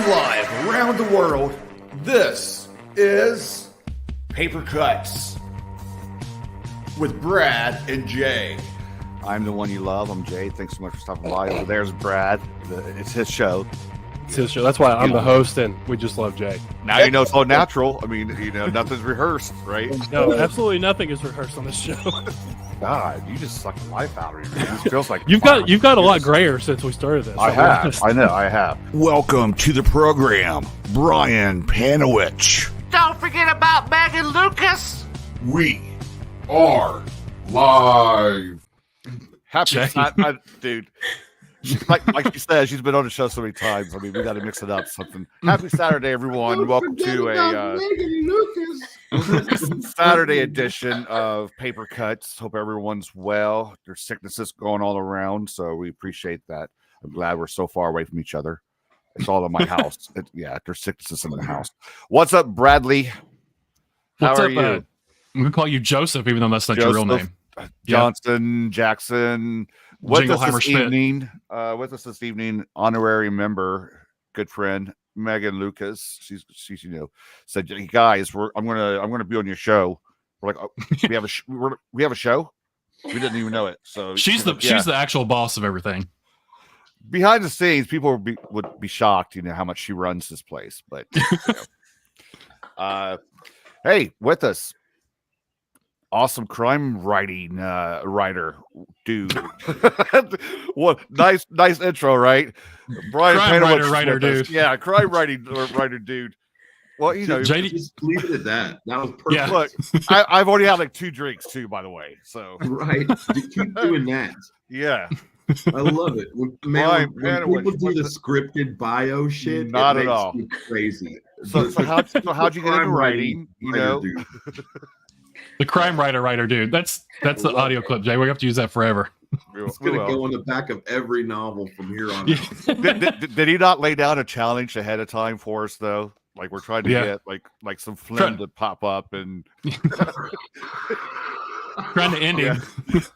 live around the world, this is Paper Cuts with Brad and Jay. I'm the one you love. I'm Jay. Thanks so much for stopping by. Over there's Brad. It's his show. It's his show. That's why I'm the host, and we just love Jay. Now you know it's all natural. I mean, nothing's rehearsed, right? No, absolutely nothing is rehearsed on this show. God, you just suck the life out of you. It feels like you've got a lot grayer since we started this. I have. I know. I have. Welcome to the program, Brian Panowich. Don't forget about Meagan Lucas. We are live. Happy, dude. Like she said, she's been on the show so many times. I mean, we got to mix it up. Something. Happy Saturday, everyone. Welcome to a Saturday edition of Paper Cuts. Hope everyone's well. There's sicknesses going all around, so we appreciate that. I'm glad we're so far away from each other. It's all in my house. There's sicknesses in the house. What's up, Bradley? How are you? I'm gonna call you Joseph, even though that's not your real name. Jackson. With us this evening, honorary member, good friend Meagan Lucas. She's said, hey, guys, I'm gonna be on your show. We're like, oh, we have a show. We didn't even know it. So she's the actual boss of everything. Behind the scenes, people would be shocked, how much she runs this place. But hey, with us. Awesome crime writing writer, dude. What nice intro, right? Brian Panowich, writer, dude. Yeah, crime writing writer, dude. Well, JD, just leave it at that. That was perfect. Yeah. Look, I've already had like 2 drinks too, by the way. So right, keep doing that. Yeah, I love it. When people do the scripted bio shit, not at all crazy. So how'd you get into writing? The crime writer, dude. That's the audio clip, Jay. We have to use that forever. It's gonna go on the back of every novel from here on out. Did he not lay down a challenge ahead of time for us, though? Like we're trying to get like some phlegm to pop up and trying to end him.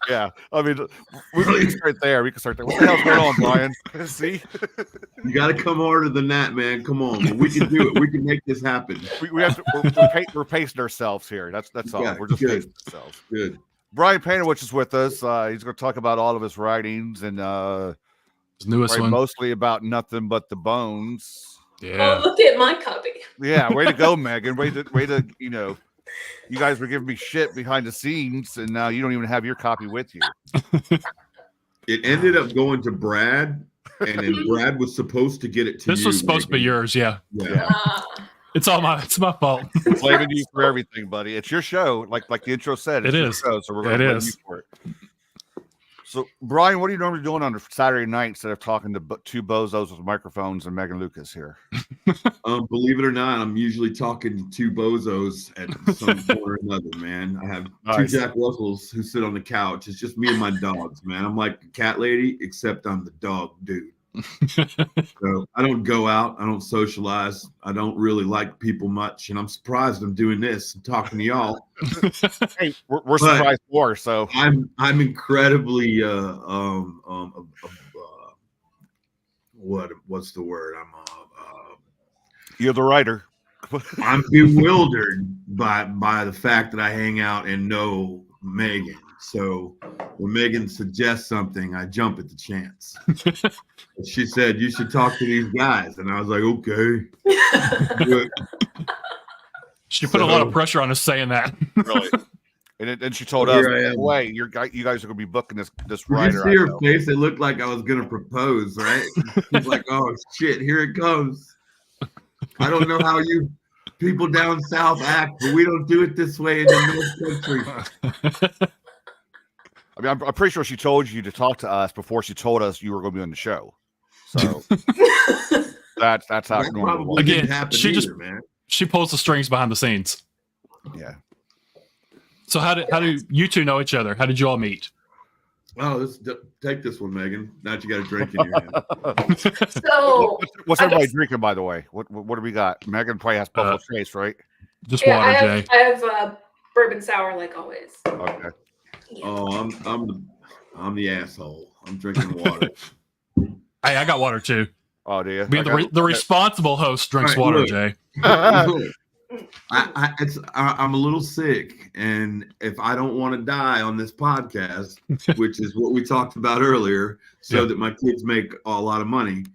Yeah, I mean, we can start there. What the hell's going on, Brian? See, you got to come harder than that, man. Come on, we can do it. We can make this happen. We have to. We're pacing ourselves here. That's all. We're just pacing ourselves. Good. Brian Panowich is with us. He's going to talk about all of his writings and his newest one, mostly about Nothing But the Bones. Yeah. Oh, look at my copy. Yeah, way to go, Meagan. Way to you guys were giving me shit behind the scenes, and now you don't even have your copy with you. It ended up going to Brad, and then Brad was supposed to get it to you. This was supposed to be yours, yeah. It's my fault. I'm blaming you for everything, buddy. It's your show, like the intro said. It's your show, so we're going to blame you for it. So, Brian, what are you normally doing on a Saturday night instead of talking to 2 bozos with microphones and Meagan Lucas here? Believe it or not, I'm usually talking to 2 bozos at some point or another, man. I have 2 Jack Russells who sit on the couch. It's just me and my dogs, man. I'm like a cat lady, except I'm the dog dude. So I don't go out. I don't socialize. I don't really like people much, and I'm surprised I'm doing this and talking to y'all. Hey, we're surprised more. So I'm incredibly what's the word? You're the writer. I'm bewildered by the fact that I hang out and know Meagan. So when Meagan suggests something, I jump at the chance. She said, you should talk to these guys. And I was like, okay. She put a lot of pressure on us saying that. Really? And then she told us, "Wait, you guys are going to be booking this writer." You see her face? It looked like I was going to propose, right? She's like, "Oh shit, here it goes." I don't know how you people down south act, but we don't do it this way in the North Country. I mean, I'm pretty sure she told you to talk to us before she told us you were going to be on the show. So that's how it normally works. Again, she pulls the strings behind the scenes. Yeah. So how do you 2 know each other? How did you all meet? Oh, take this one, Meagan. Now that you got a drink in your hand. So what's everybody drinking, by the way? What do we got? Meagan probably has Buffalo Trace, right? Just water, Jay. I have bourbon sour, like always. Okay. Yeah. Oh, I'm the asshole. I'm drinking water. Hey, I got water too. Oh, do you? The responsible host drinks Right, water, look. Jay. Look, I'm a little sick, and if I don't want to die on this podcast, which is what we talked about earlier, so that my kids make a lot of money,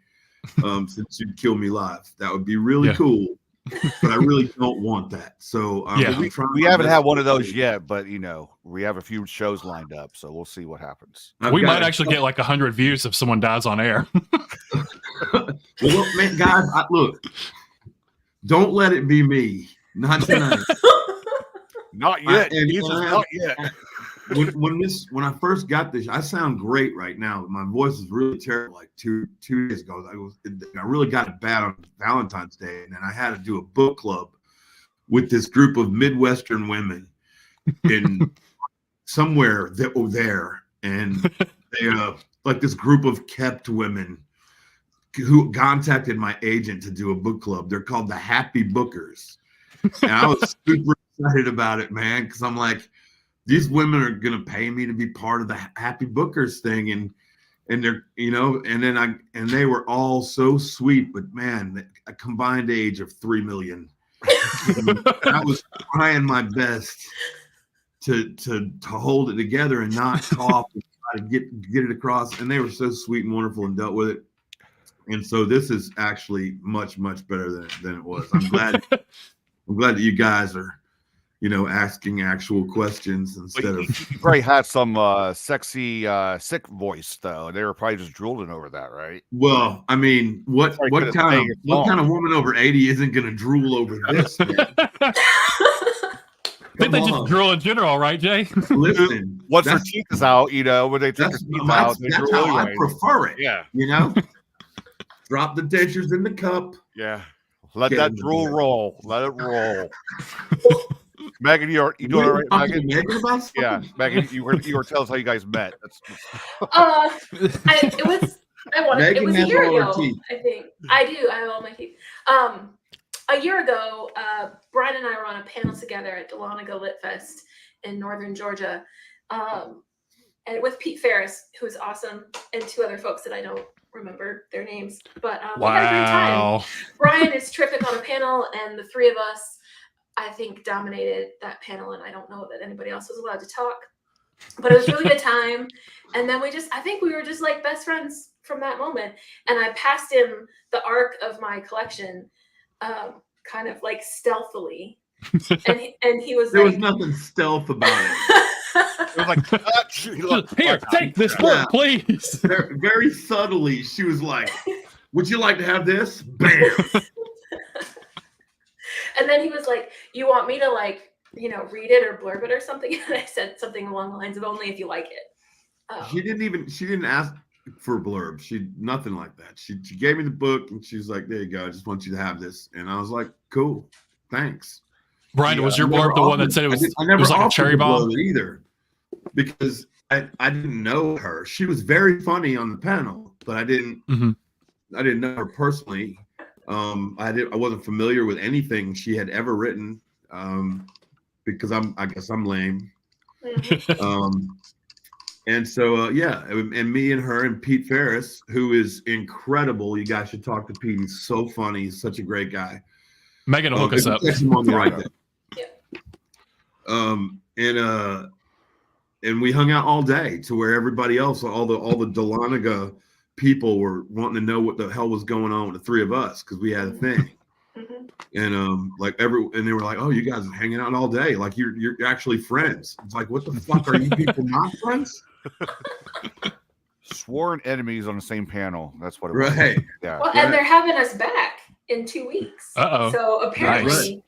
since you'd kill me live, that would be really cool. But I really don't want that. So we haven't had one of those yet, but we have a few shows lined up, so we'll see what happens. We might actually get like 100 views if someone dies on air. Well, look, man, guys, look, don't let it be me. Not tonight. Not yet. Not yet. When I first got this, I sound great right now, but my voice is really terrible. Like two days ago, I really got it bad on Valentine's Day, and then I had to do a book club with this group of Midwestern women in somewhere that were there, and they like this group of kept women who contacted my agent to do a book club. They're called the Happy Bookers, and I was super excited about it, man, because I'm like, these women are gonna pay me to be part of the Happy Bookers thing, and they're and they were all so sweet, but man, a combined age of 3 million. I was trying my best to hold it together and not cough and try to get it across, and they were so sweet and wonderful and dealt with it. And so this is actually much better than it was. I'm glad that you guys are asking actual questions instead of. You probably had some sexy sick voice though. They were probably just drooling over that, right? Well, I mean, what kind of woman over 80 isn't going to drool over this? I think they just drool in general, right, Jay? Listen, once their teeth is out, when they take their teeth out, they that's drool how anyway. I prefer it. Yeah, drop the dentures in the cup. Yeah, let that drool roll. Let it roll. Megan, you doing all right, Megan? Yeah, Megan, you were telling us how you guys met. It was a year ago. I think I do. I have all my teeth. A year ago, Brian and I were on a panel together at Dahlonega Lit Fest in Northern Georgia, and with Pete Ferris, who was awesome, and two other folks that I don't remember their names, but we had a great time. Brian is terrific on a panel, and the three of us, I think, dominated that panel, and I don't know that anybody else was allowed to talk, but it was really good time. And then I think we were just like best friends from that moment. And I passed him the arc of my collection, kind of like stealthily, and he was there was nothing stealth about it. It was like, here, take this book, please. Very subtly, she was like, "Would you like to have this?" Bam. And then he was like, "You want me to read it or blurb it or something?" And I said something along the lines of, "Only if you like it." She didn't ask for a blurb. Nothing like that. She gave me the book and she's like, "There you go. I just want you to have this." And I was like, "Cool, thanks." Brian, was your blurb the one that said it was like a cherry bomb either? Because I didn't know her. She was very funny on the panel, but I didn't know her personally. I wasn't familiar with anything she had ever written, because I guess I'm lame. And so and me and her and Pete Ferris, who is incredible. You guys should talk to Pete. He's so funny. He's such a great guy. Megan will hook us up. Catch him on the right there. And we hung out all day to where everybody else, all the Dahlonega people were wanting to know what the hell was going on with the three of us because we had a thing. And and they were like, "Oh, you guys are hanging out all day, like you're actually friends." It's like, what the fuck, are you people not friends? Sworn enemies on the same panel. That's what it was. Right. Yeah. Well, and they're having us back in 2 weeks. Uh-oh. So apparently. Nice.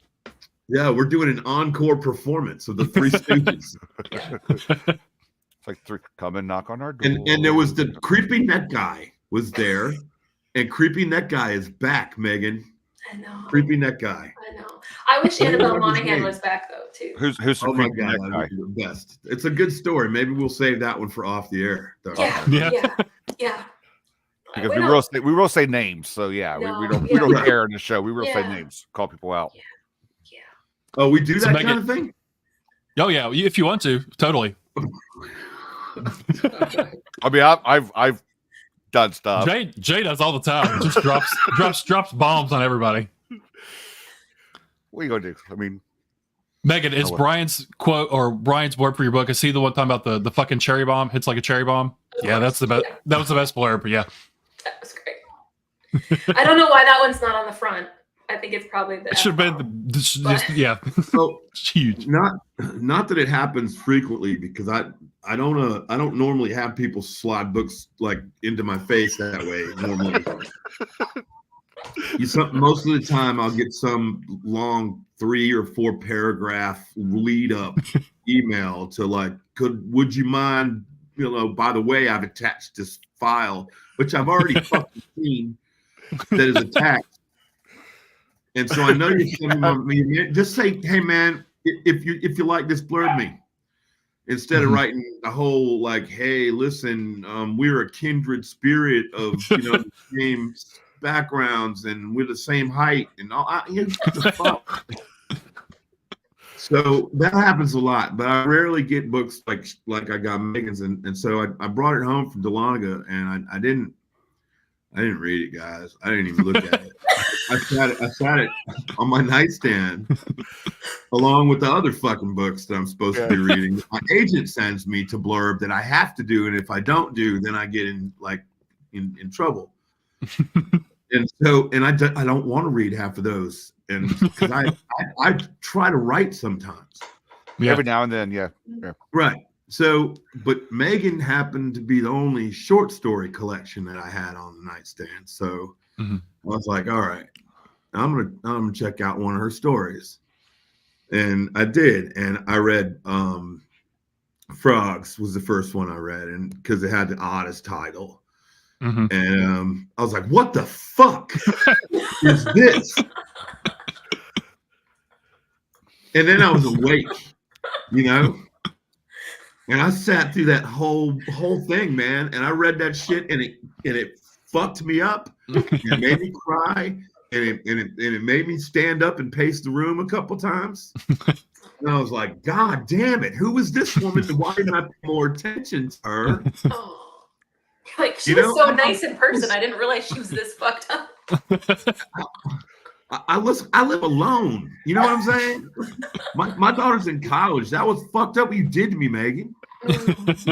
Yeah, we're doing an encore performance of the Three Stooges. It's like come and knock on our door. And there was the creepy neck guy was there, and creepy neck guy is back, Megan. I know. Creepy neck guy. I know. I wish Annabelle Monaghan was back though too. Who's oh my god, the best. It's a good story. Maybe we'll save that one for off the air. Yeah. Because we will say names, so we don't care in the show. We will say names, call people out. Yeah. Oh, we do that kind of thing? Oh yeah, if you want to, totally. I mean, I've done stuff. Jay does all the time. Just drops bombs on everybody. What are you gonna do? I mean, Megan, is Brian's quote or Brian's blurb for your book? Is he the one talking about the fucking cherry bomb? Hits like a cherry bomb. Yeah, that's the best. Yeah. That was the best blurb. But yeah, that was great. I don't know why that one's not on the front. I think it's probably the. It should have been just yeah. So huge. Not that it happens frequently because I don't normally have people slide books like into my face that way normally. Most of the time I'll get some long 3 or 4 paragraph lead up email to like, would you mind, by the way, I've attached this file, which I've already fucking seen that is attached. And so I know you're sending me, just say, hey man, if you like this, blurb me. Instead of writing the whole like, hey, listen, we're a kindred spirit of the same backgrounds and we're the same height and all. So that happens a lot, but I rarely get books like I got Megan's, and so I brought it home from Dahlonega and I didn't read it, guys. I didn't even look at it. I sat it on my nightstand along with the other fucking books that I'm supposed to be reading. My agent sends me to blurb that I have to do, and if I don't do, then I get in trouble. And so, I don't want to read half of those, and because I try to write sometimes, every now and then, yeah. Right. So, but Megan happened to be the only short story collection that I had on the nightstand. So I was like, all right, I'm gonna check out one of her stories, and I did, and I read Frogs was the first one I read, and because it had the oddest title. And I was like, what the fuck is this? And then I was awake, and I sat through that whole thing, man, and I read that shit, and it fucked me up. It made me cry, and it made me stand up and pace the room a couple times. And I was like, God damn it, who is this woman? Why didn't I pay more attention to her? Oh. Like, she was so nice in person. I didn't realize she was this fucked up. I live alone. You know what I'm saying? My daughter's in college. That was fucked up what you did to me, Megan. You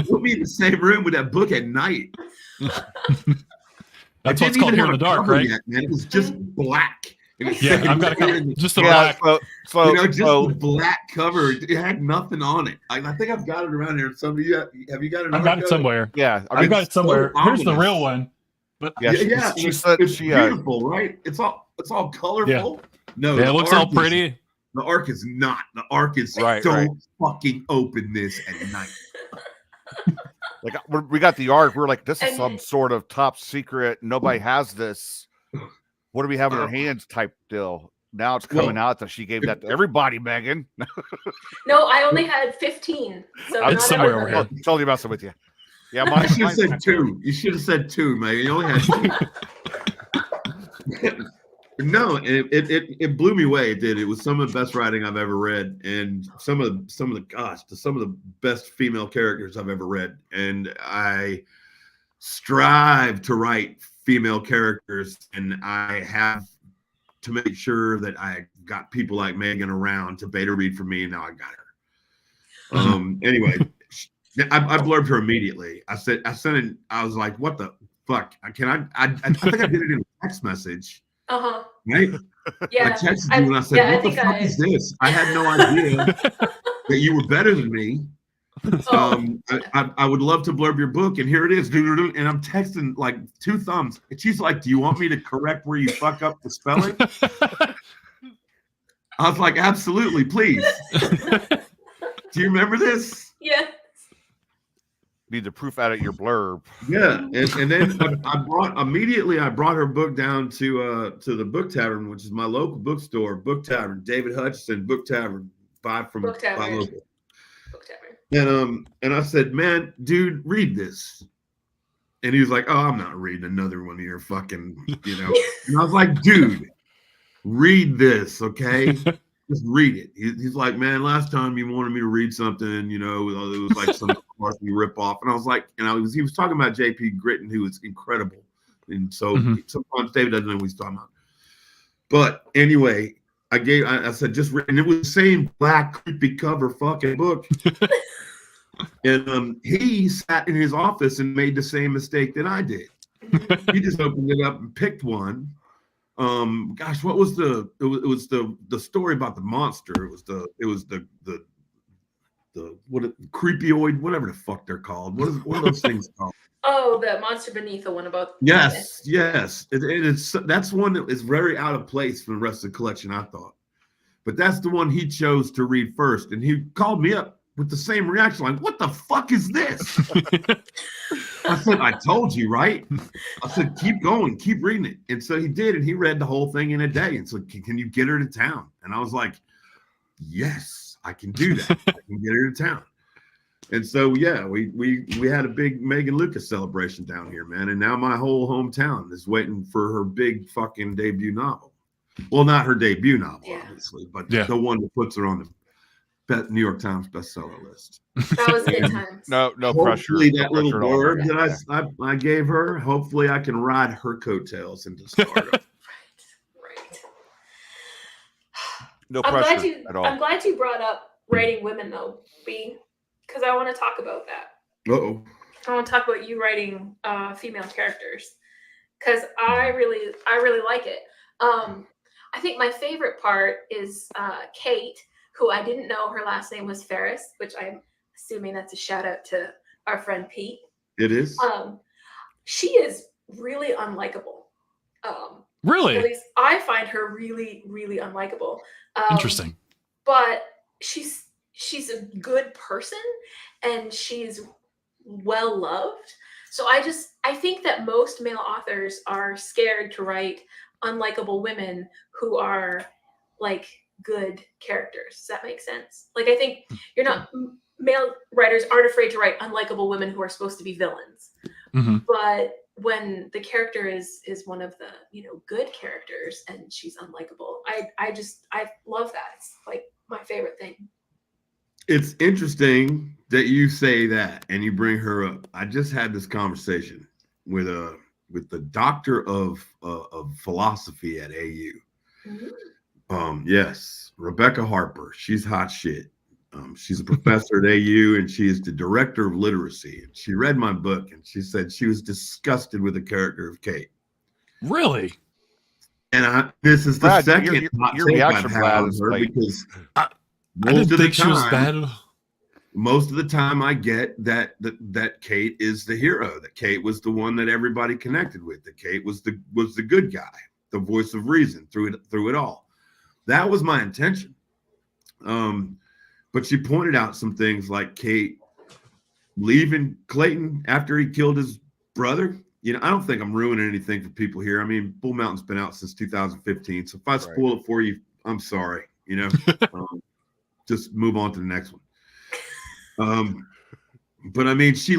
put me in the same room with that book at night. That's what's called Here in the Dark, right? Yet, man. It was just black. Yeah, I've got a cover. Just a black. Just a black cover. It had nothing on it. I think I've got it around here. Some of you have you got it? I've got it somewhere. Yeah, I've got it somewhere. Here's the real one. But it's beautiful, right? It's all colorful. Yeah. No, it looks all pretty. The arc is not. The arc is don't fucking open this at night. Like we got the arc. We're like, this is some sort of top secret. Nobody has this. What do we have in our hands? Type deal. Now it's coming out that she gave that to everybody, Megan. No, I only had 15. So it's somewhere over here. Totally messing with you. Yeah, you should have said 2. You should have said 2, Megan. You only had 2. No, it blew me away. It did. It was some of the best writing I've ever read, and some of the best female characters I've ever read. And I strive to write female characters, and I have to make sure that I got people like Megan around to beta read for me, and now I got her. Anyway, I blurbed her immediately. I sent it. I was like, "What the fuck? I think I did it in a text message." Right? Yeah. I texted you and I said, "What the fuck is this? I had no idea that you were better than me." I would love to blurb your book, and here it is, and I'm texting like 2 thumbs, and she's like, do you want me to correct where you fuck up the spelling? I was like, absolutely, please. Do you remember this? Yeah. Need the proof out of your blurb. Yeah, and then I brought her book down to the Book Tavern, which is my local bookstore. Book Tavern, David Hutchison Book Tavern, buy from Book Tavern. local. And I said, man, dude, read this. And he was like, oh, I'm not reading another one of your fucking, And I was like, dude, read this, okay? just read it. He's like, man, last time you wanted me to read something, you know, it was like some McCarthy ripoff. And I was like, he was talking about J.P. Gritton, who is incredible. And so sometimes David doesn't know what he's talking about. But anyway, I said, just read, and it was the same black creepy cover fucking book. And he sat in his office and made the same mistake that I did. He just opened it up and picked one. Gosh, what was it was the story about the monster. It was the creepyoid, whatever the fuck they're called. What are those things called? Oh, the Monster Beneath, the one about yes. That's one that is very out of place from the rest of the collection, I thought. But that's the one he chose to read first, and he called me up with the same reaction, like, what the fuck is this? I said, I told you, right? I said, keep going, keep reading it. And so he did, and he read the whole thing in a day. And so, can you get her to town? And I was like, yes, I can do that. I can get her to town. And so, yeah, we had a big Meagan Lucas celebration down here, man. And now my whole hometown is waiting for her big fucking debut novel. Well, not her debut novel, obviously, but the one that puts her on the New York Times bestseller list. That was good times. No pressure. Hopefully that little word that I gave her, hopefully I can ride her coattails into stardom. Right. No pressure at all. I'm glad you brought up writing women though, B, because I want to talk about that. Uh-oh. I want to talk about you writing female characters because I really like it. I think my favorite part is Kate, who I didn't know her last name was Ferris, which I'm assuming that's a shout out to our friend Pete. It is. She is really unlikable. Really? At least I find her really, really unlikable. Interesting. But she's a good person and she's well loved. So I think that most male authors are scared to write unlikable women who are like good characters. Does that make sense? Like, I think male writers aren't afraid to write unlikable women who are supposed to be villains. But when the character is one of the, good characters and she's unlikable, I love that. It's like my favorite thing. It's interesting that you say that and you bring her up. I just had this conversation with the doctor of philosophy at AU. Yes, Rebecca Harper. She's hot shit. She's a professor at AU and she is the director of literacy. And she read my book and she said she was disgusted with the character of Kate. Really? And this is the Brad, second your reaction, Brad, is her like, because I didn't think she was bad. Most of the time I get that Kate is the hero, that Kate was the one that everybody connected with, that Kate was the good guy, the voice of reason through it all. That was my intention. But she pointed out some things like Kate leaving Clayton after he killed his brother. I don't think I'm ruining anything for people here. I mean, Bull Mountain's been out since 2015. So if I spoil it for you, I'm sorry, just move on to the next one. But I mean, she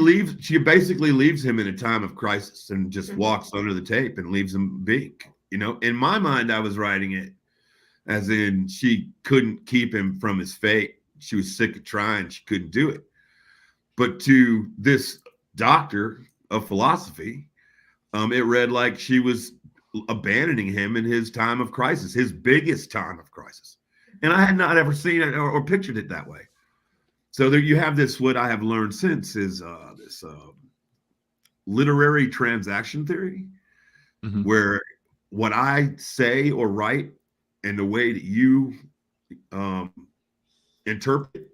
basically leaves him in a time of crisis and just walks under the tape and leaves him be. In my mind, I was writing it as in she couldn't keep him from his fate. She was sick of trying. She couldn't do it. But to this doctor of philosophy, it read like she was abandoning him in his time of crisis, his biggest time of crisis. And I had not ever seen it or pictured it that way. So there you have this, what I have learned since is this literary transaction theory, where what I say or write and the way that you interpret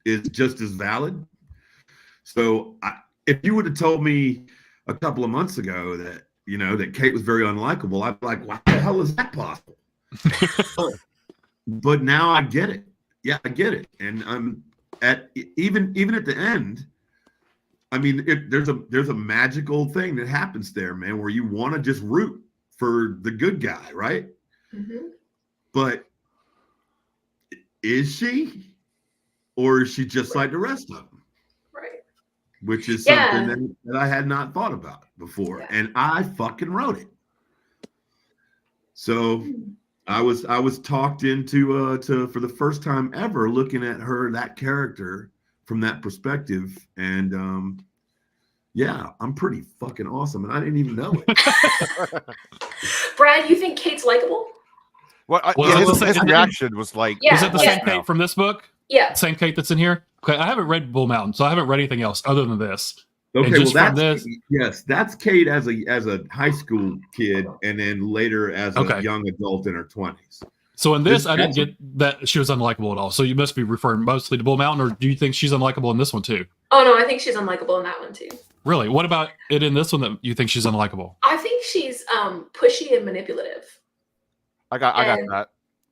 is just as valid. So if you would have told me a couple of months ago that, that Kate was very unlikable, I'd be like, why the hell is that possible? But now I get it. Yeah, I get it. And I'm even at the end, I mean, there's a magical thing that happens there, man, where you want to just root for the good guy, right? But is she, or is she just like the rest of them? Right. Which is something that I had not thought about before, and I fucking wrote it. So I was talked into to for the first time ever looking at that character from that perspective, and yeah, I'm pretty fucking awesome, and I didn't even know it. Brad, you think Kate's likable? Well, his reaction was like, yeah, is it the same Kate from this book? Yeah, same Kate that's in here. Okay, I haven't read Bull Mountain, so I haven't read anything else other than this. Okay, well, that's Kate as a high school kid, and then later as a young adult in her 20s. So in this I didn't get that she was unlikable at all. So you must be referring mostly to Bull Mountain, or do you think she's unlikable in this one too? Oh no, I think she's unlikable in that one too. Really? What about it in this one that you think she's unlikable? I think she's pushy and manipulative. I got that.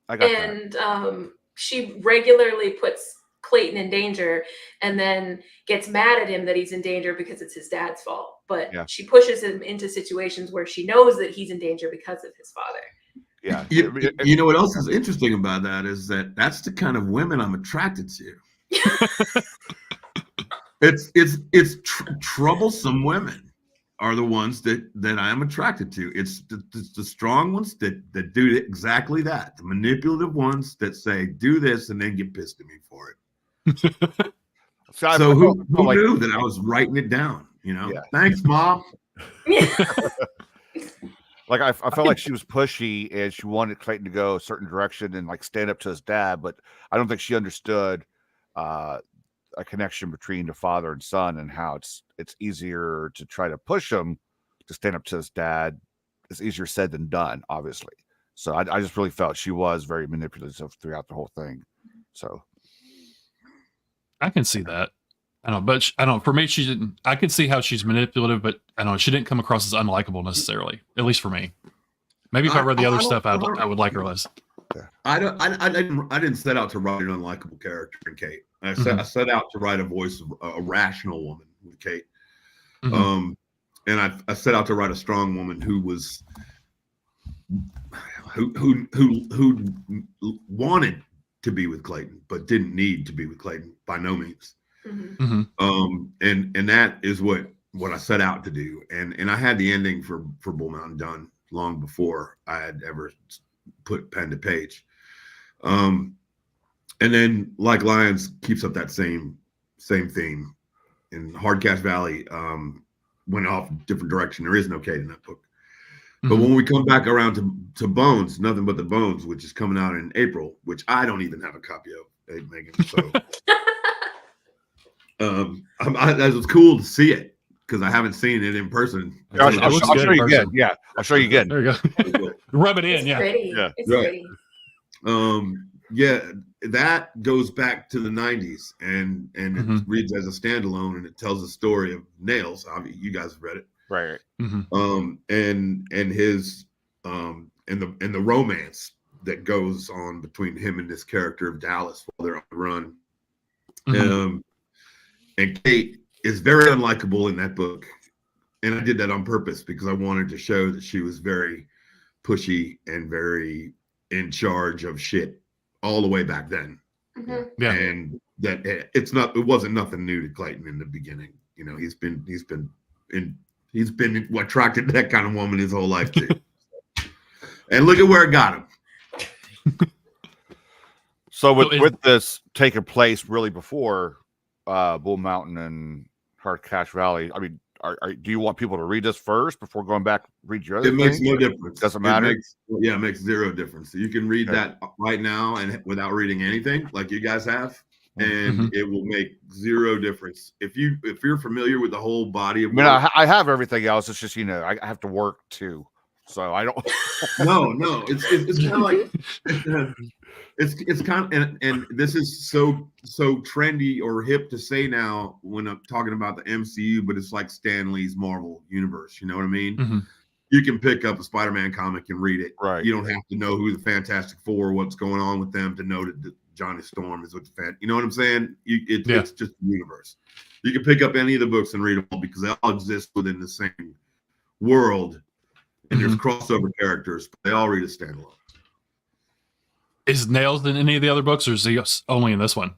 And she regularly puts Clayton in danger and then gets mad at him that he's in danger because it's his dad's fault. But she pushes him into situations where she knows that he's in danger because of his father. Yeah. You know what else is interesting about that is that's the kind of women I'm attracted to. It's troublesome women are the ones that I am attracted to. It's the strong ones that do exactly that. The manipulative ones that say do this and then get pissed at me for it. So who knew that I was writing it down? You know, thanks, Mom. Like I felt like she was pushy and she wanted Clayton to go a certain direction and like stand up to his dad, but I don't think she understood a connection between the father and son and how it's easier to try to push him to stand up to his dad. It's easier said than done, obviously. So I just really felt she was very manipulative throughout the whole thing. So I can see that. I don't know, but I don't know. For me, she didn't. I could see how she's manipulative, but I don't know. She didn't come across as unlikable necessarily, at least for me. Maybe if I read the other stuff, I would like her less. I didn't set out to write an unlikable character in Kate. I set out to write a voice of a rational woman with Kate. And I set out to write a strong woman who was who wanted to be with Clayton, but didn't need to be with Clayton by no means. And that is what I set out to do. And I had the ending for Bull Mountain done long before I had ever put pen to page. And then Like Lions keeps up that same theme. And Hard Cash Valley went off a different direction. There is no Kate in that book. But when we come back around to Bones, Nothing But the Bones, which is coming out in April, which I don't even have a copy of, Megan. So it was cool to see it because I haven't seen it in person. I'll show you again. Yeah, I'll show you again. There you go. Rub it in. It's pretty. Yeah, it's pretty. Yeah, that goes back to the 90s and it reads as a standalone and it tells the story of Nails. You guys have read it. Right. And his and the romance that goes on between him and this character of Dallas while they're on the run. And Kate is very unlikable in that book. And I did that on purpose because I wanted to show that she was very pushy and very in charge of shit all the way back then. Yeah. And that it wasn't nothing new to Clayton in the beginning. You know, he's been attracted to that kind of woman his whole life too. And look at where it got him. So with this taking place really before Bull Mountain and Hard Cash Valley, I mean, do you want people to read this first before going back read your other things? It makes no difference. Doesn't matter. It makes zero difference. So you can read that right now and without reading anything like you guys have, and it will make zero difference. If you're familiar with the whole body of work, I have everything else. It's just I have to work too, so I don't. No. It's kind of like it's kind of and this is so trendy or hip to say now when I'm talking about the MCU, but it's like Stan Lee's Marvel Universe. You know what I mean? You can pick up a Spider-Man comic and read it. Right. You don't have to know who the Fantastic Four, what's going on with them, to know that Johnny Storm is with the fan. You know what I'm saying? It's just the universe. You can pick up any of the books and read them all because they all exist within the same world, and there's crossover characters, but they all read a standalone. Is Nails in any of the other books, or is he only in this one?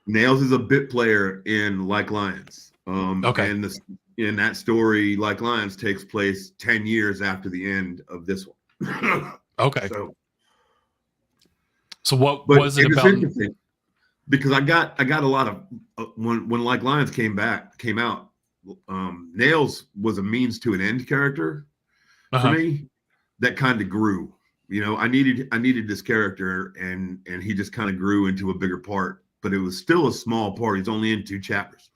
Nails is a bit player in Like Lions. Okay. And in that story, Like Lions takes place 10 years after the end of this one. Okay. So So what But was it it's about? interesting because I got a lot of when Like Lions came out. Nails was a means to an end character for me that kind of grew. You know, I needed this character, and he just kind of grew into a bigger part. But it was still a small part. He's only in 2 chapters,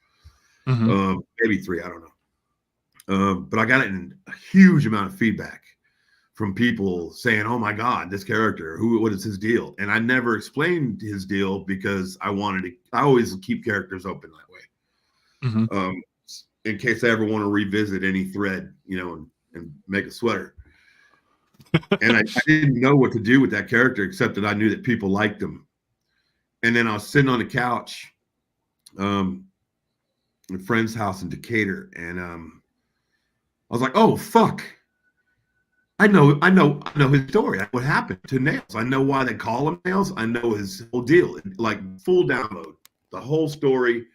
maybe 3. I don't know. But I got a huge amount of feedback from people saying, "Oh my God, this character! What is his deal?" And I never explained his deal because I always keep characters open that way, in case I ever want to revisit any thread, you know, and make a sweater. And I didn't know what to do with that character except that I knew that people liked him. And then I was sitting on the couch, at a friend's house in Decatur, and I was like, "Oh fuck! I know his story. What happened to Nails? I know why they call him Nails. I know his whole deal, like full download, the whole story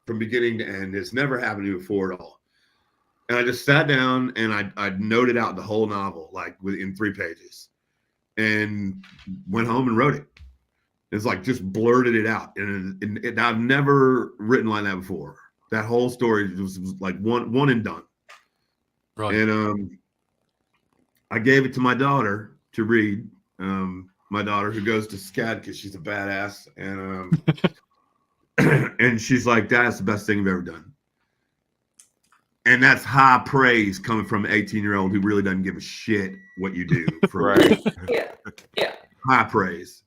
from beginning to end. It's never happened to me before at all." And I just sat down and I noted out the whole novel, like in 3 pages, and went home and wrote it. It's like just blurted it out, and I've never written like that before. That whole story was like one and done. Right. And I gave it to my daughter to read. My daughter, who goes to SCAD because she's a badass, and and she's like, "That's the best thing you've ever done." And that's high praise coming from an 18-year-old who really doesn't give a shit what you do. Right. Yeah. High praise.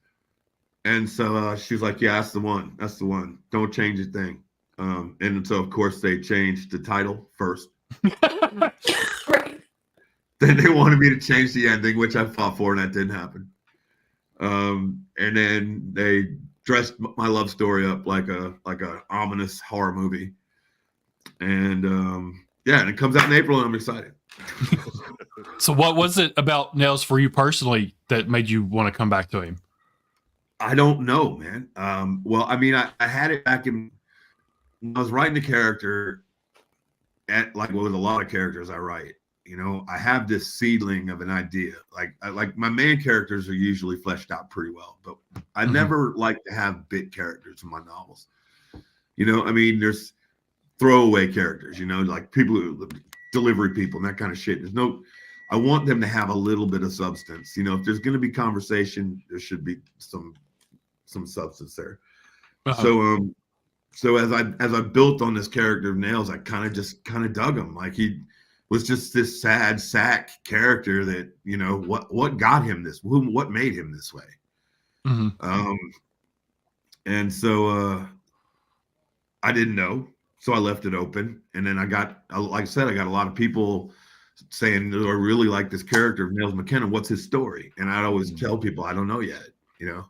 And so she was like, "Yeah, that's the one. That's the one. Don't change a thing." And so, of course, they changed the title first. Right. Then they wanted me to change the ending, which I fought for, and that didn't happen. And then they dressed my love story up like a ominous horror movie. And and it comes out in April, and I'm excited. So what was it about Nails for you personally that made you want to come back to him? I don't know, man. Well, I mean, I had it back when I was writing the character, like with a lot of characters I write. You know, I have this seedling of an idea. Like my main characters are usually fleshed out pretty well, but I never like to have bit characters in my novels. You know, I mean, there's throwaway characters, you know, like people, delivery people, and that kind of shit. I want them to have a little bit of substance. You know, if there's going to be conversation, there should be some substance there. So as I built on this character of Nails, I kind of dug him. Like he was just this sad sack character that, you know, what got him what made him this way. And so I didn't know. So I left it open, and then I got, like I said, I got a lot of people saying, "I really like this character of Nails McKenna. What's his story?" And I'd always tell people, "I don't know yet. You know,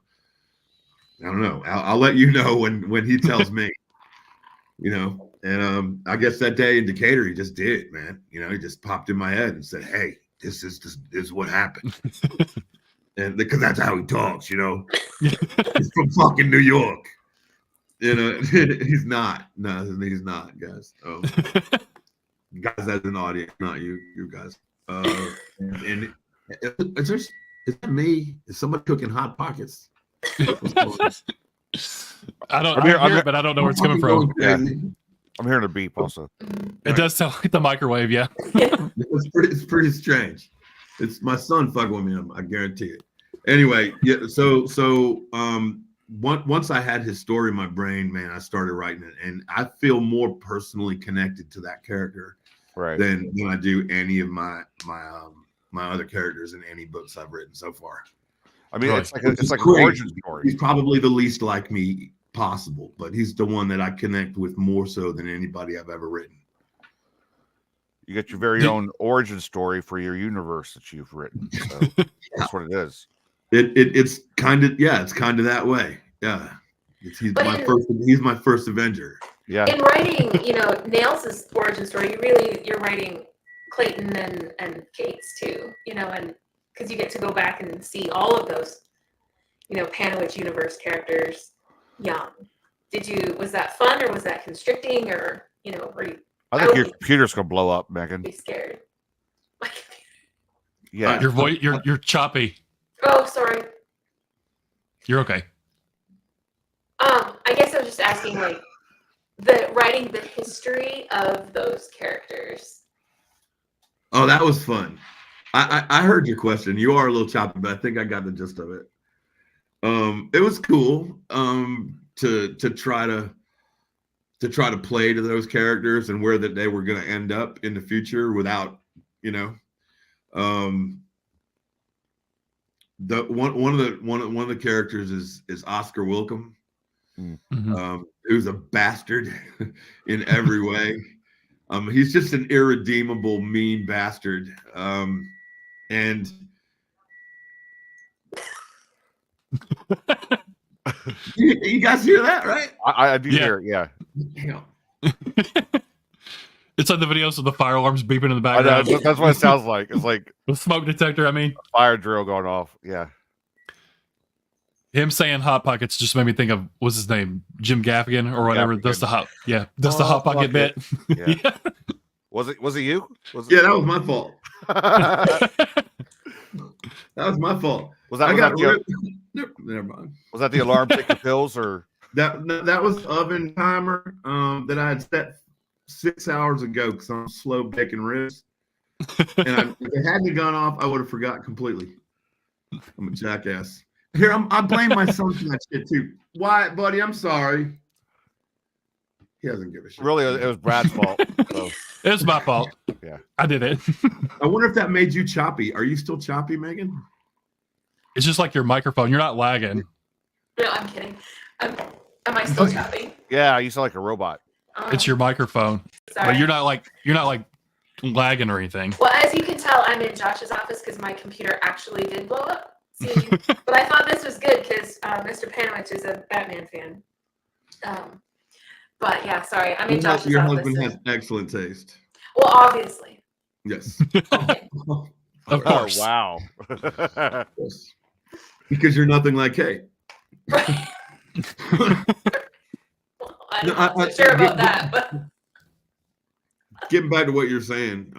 I don't know. I'll let you know when he tells me." You know, and I guess that day in Decatur, he just did, man. You know, he just popped in my head and said, "Hey, this is what happened," and because that's how he talks. You know, he's from fucking New York. You know, he's not. No, he's not, guys. Guys, that's an audience, not you guys. And is that me? Is somebody cooking Hot Pockets? I don't. I hear it, but I don't know where it's coming from. Yeah. I'm hearing a beep also. It does sound like the microwave. Yeah. It's pretty strange. It's my son fucking with me. I guarantee it. Anyway, yeah. So once I had his story in my brain, man, I started writing it, and I feel more personally connected to that character than I do any of my other characters in any books I've written so far. I mean, it's like an origin story. He's probably the least like me possible, but he's the one that I connect with more so than anybody I've ever written. You get your very own origin story for your universe that you've written. So that's what it is. It's kind of that way. Yeah. He's my first Avenger. Yeah. In writing, Nails' origin story, you're writing Clayton and Kate's too, and because you get to go back and see all of those, Panowich universe characters young. Was that fun or was that constricting or, were you? I think your computer's gonna blow up, Megan. Be scared. Yeah. Your voice, you're choppy. Oh, sorry. You're okay. I guess I was just asking, like, writing the history of those characters. Oh, that was fun. I heard your question. You are a little choppy, but I think I got the gist of it. It was cool to try to play to those characters and where that they were going to end up in the future without, the one of the characters is Oscar Wilcom, who's a bastard in every way. He's just an irredeemable, mean bastard. And you guys hear that, right? I do hear it, yeah. Damn. It's like the videos of the fire alarms beeping in the background. That's what it sounds like. It's like the smoke detector, I mean. Fire drill going off, yeah. Him saying Hot Pockets just made me think of, what's his name? Jim Gaffigan or whatever. Gaffigan. Does the Hot Pocket bit. Yeah. Was it you? Yeah, that was my fault. That was my fault. Never mind. Was that the alarm taking pills or that was oven timer that I had set 6 hours ago because I'm slow baking ribs. And if it hadn't gone off, I would have forgot completely. I'm a jackass. Here, I blame my son for that shit too. Why, buddy? I'm sorry. He doesn't give a shit. Really, it was Brad's fault. So. It was my fault. Yeah, I did it. I wonder if that made you choppy. Are you still choppy, Megan? It's just like your microphone. You're not lagging. No, I'm kidding. Am I still choppy? Yeah, you sound like a robot. It's your microphone. Sorry. But you're not like lagging or anything. Well, as you can tell, I'm in Josh's office because my computer actually did blow up. See, but I thought this was good because Mr. Panowich is a Batman fan. But yeah, sorry, I'm in Josh's Your office. husband has excellent taste. Well, obviously. Yes. Of course. Oh, wow. Yes. Because you're nothing like Kate. Right. Well, I'm not sure about that, but getting back to what you're saying,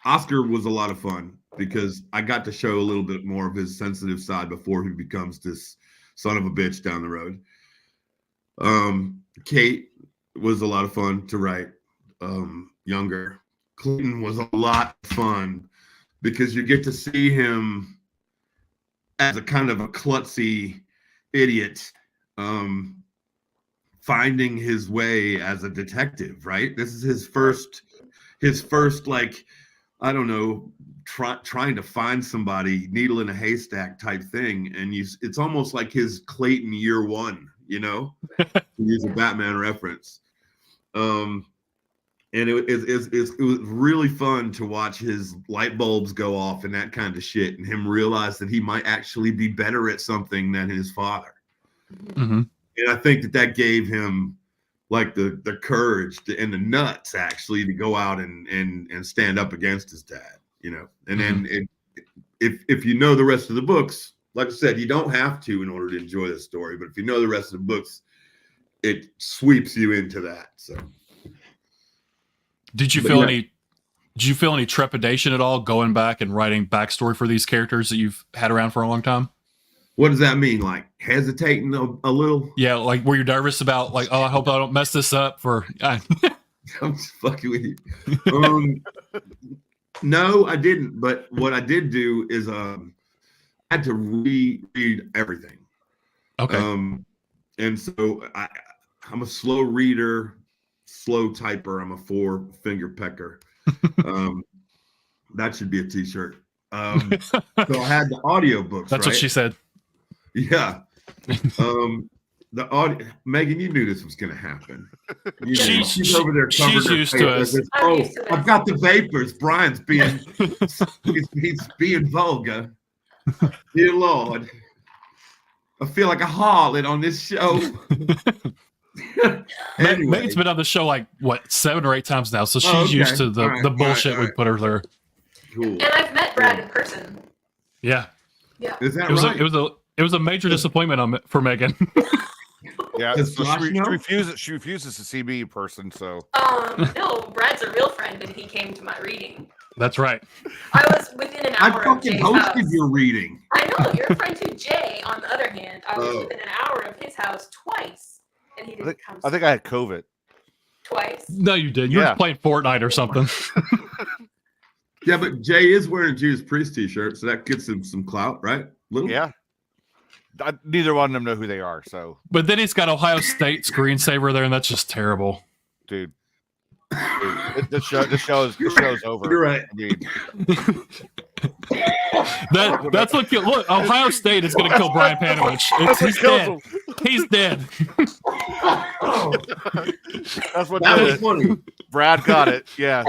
Oscar was a lot of fun because I got to show a little bit more of his sensitive side before he becomes this son of a bitch down the road. Kate was a lot of fun to write. Younger. Clinton was a lot of fun because you get to see him as a kind of a klutzy idiot, finding his way as a detective, right? This is his first like, I don't know, trying to find somebody, needle in a haystack type thing. And it's almost like his Clayton year one, to use a Batman reference. And it was really fun to watch his light bulbs go off and that kind of shit, and him realize that he might actually be better at something than his father. Mm-hmm. And I think that gave him like the courage and the nuts actually to go out and stand up against his dad, And then if you know the rest of the books, like I said, you don't have to in order to enjoy the story, but if you know the rest of the books, it sweeps you into that. So. Did you feel any trepidation at all going back and writing backstory for these characters that you've had around for a long time? What does that mean? Like hesitating a little? Yeah, like were you nervous about like, oh, I hope I don't mess this up for I'm just fucking with you. No, I didn't. But what I did do is I had to reread everything. Okay. And so I'm a slow reader. Slow typer. I'm a 4-finger pecker. That should be a t-shirt. So I had the audiobooks. That's right? What she said. Yeah. The audio. Megan, you knew this was going to happen. She's over there. She's used to us. I've got the vapors. Brian's being he's being vulgar. Dear Lord, I feel like a harlot on this show. Anyway. Megan's been on the show like 7 or 8 times now, so she's used to the bullshit we put her there. Cool. And I've met Brad in person. Yeah. Yeah. Is that right? It was a major disappointment for Megan. Yeah, Does so Josh she refuses to see me in person. So No, Brad's a real friend, and he came to my reading. That's right. I was within an hour of Jay's house. I fucking hosted your reading. I know, your friend too, Jay, on the other hand, I was within an hour of his house twice, and he didn't come. I think I had COVID. Twice? No, you didn't. You were playing Fortnite or something. Yeah, but Jay is wearing a Judas Priest t-shirt, so that gets him some clout, right? Yeah. Neither one of them know who they are, so. But then he's got Ohio State screensaver there, and that's just terrible. Dude, the show's over. You're right. I mean, that's what look. Ohio State is going to kill Brian Panowich. He's dead. He's dead. That's what that was funny. Brad got it. Yeah.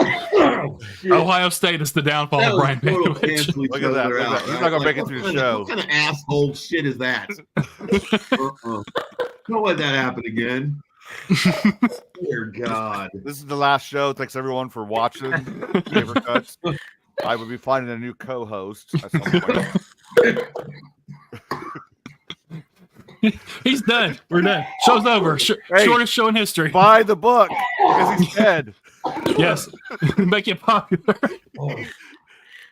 Ohio State is the downfall of Brian Panowich. Look at that. He's not going to make it through the show. What kind of asshole shit is that? Don't let that happen again. Dear God. This is the last show. Thanks everyone for watching. Paper Cuts. I will be finding a new co-host at some point. He's done. We're done. Show's over. Shortest show in history. Buy the book because he's dead. Yes. Make it popular.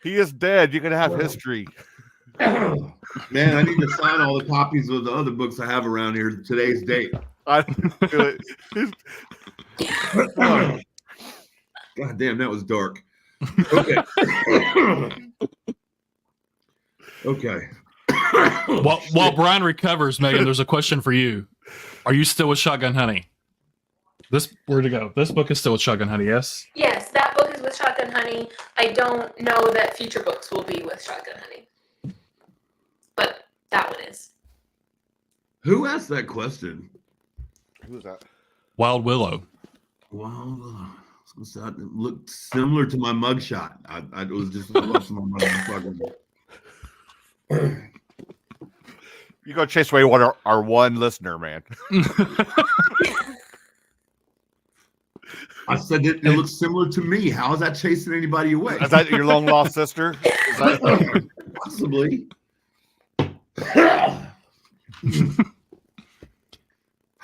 He is dead. You can have history. Man, I need to sign all the copies of the other books I have around here. Today's date. God damn, that was dark. Okay. Okay. While Brian recovers, Megan, there's a question for you. Are you still with Shotgun Honey? Where'd it go? This book is still with Shotgun Honey, yes? Yes, that book is with Shotgun Honey. I don't know that future books will be with Shotgun Honey. But that one is. Who asked that question? Who was that? Wild Willow. Wild Willow. It looked similar to my mugshot. I was just watching my mugshot. You go chase away our one listener, man. I said it looks similar to me. How is that chasing anybody away? Is that your long lost sister? Possibly.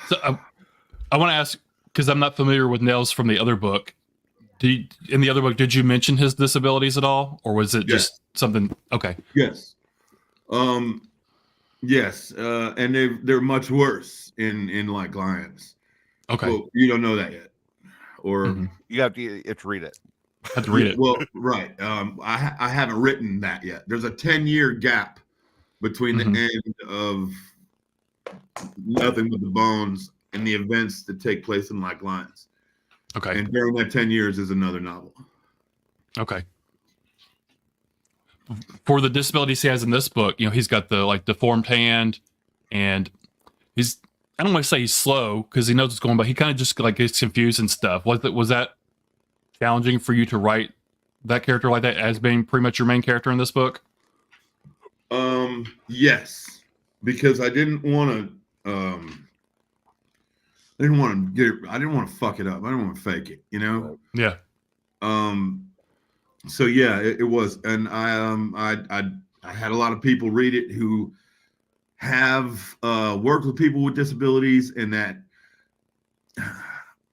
So I want to ask, because I'm not familiar with Nels from the other book. In the other book, did you mention his disabilities at all, or was it just something? Okay. Yes. Yes. And they're much worse in like Lions. Okay. Well, you don't know that yet, or you have to read it. Have to read it. Well, right. I haven't written that yet. There's a 10-year gap between the end of Nothing But the Bones and the events that take place in Like Lions. Okay. And during that 10 years is another novel. Okay. For the disabilities he has in this book, he's got the deformed hand, and I don't want to say he's slow because he knows what's going on, but he kind of just gets confused and stuff. Was that challenging for you to write that character like that as being pretty much your main character in this book? Yes, because I didn't want to I didn't want to fuck it up. I didn't want to fake it, Yeah. So yeah, it was, and I had a lot of people read it who have worked with people with disabilities, and that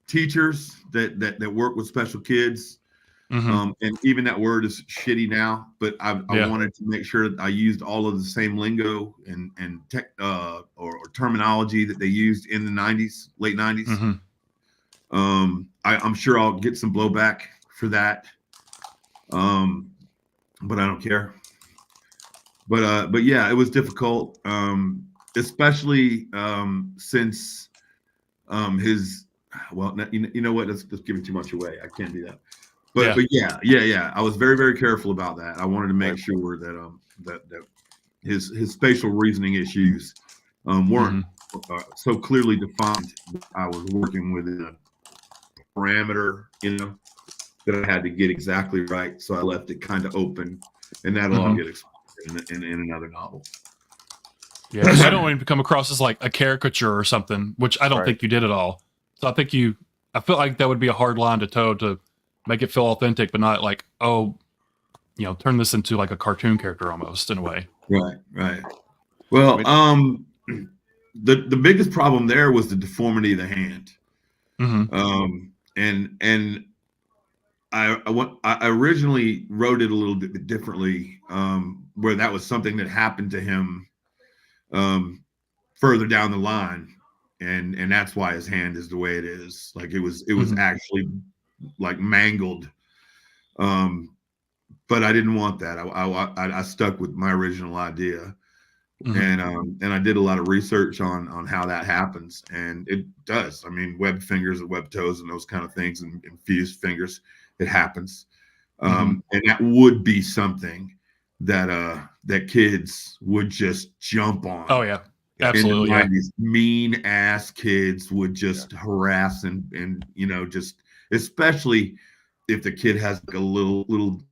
teachers that work with special kids. And even that word is shitty now, but I wanted to make sure that I used all of the same lingo and tech or terminology that they used in the 90s, late 90s. I'm sure I'll get some blowback for that, but I don't care. But yeah, it was difficult, especially since his. Well, you know what? Let's give it too much away. I can't do that. But yeah. I was very, very careful about that. I wanted to make sure that that his spatial reasoning issues weren't so clearly defined. I was working within a parameter, that I had to get exactly right. So I left it kind of open, and that'll all get explored in another novel. Yeah, I don't want him to come across as like a caricature or something, which I don't think you did at all. So I feel like that would be a hard line to toe to make it feel authentic, but not like, turn this into like a cartoon character almost in a way. Right. Well, the biggest problem there was the deformity of the hand. And I originally wrote it a little bit differently, where that was something that happened to him further down the line, and that's why his hand is the way it is. Like it was actually like mangled, but I didn't want that. I stuck with my original idea. And I did a lot of research on how that happens, and it does. I mean, webbed fingers and webbed toes and those kind of things, and fused fingers, it happens. And that would be something that that kids would just jump on. Oh yeah, absolutely. In the 90s, mean ass kids would just harass and just, especially if the kid has like a little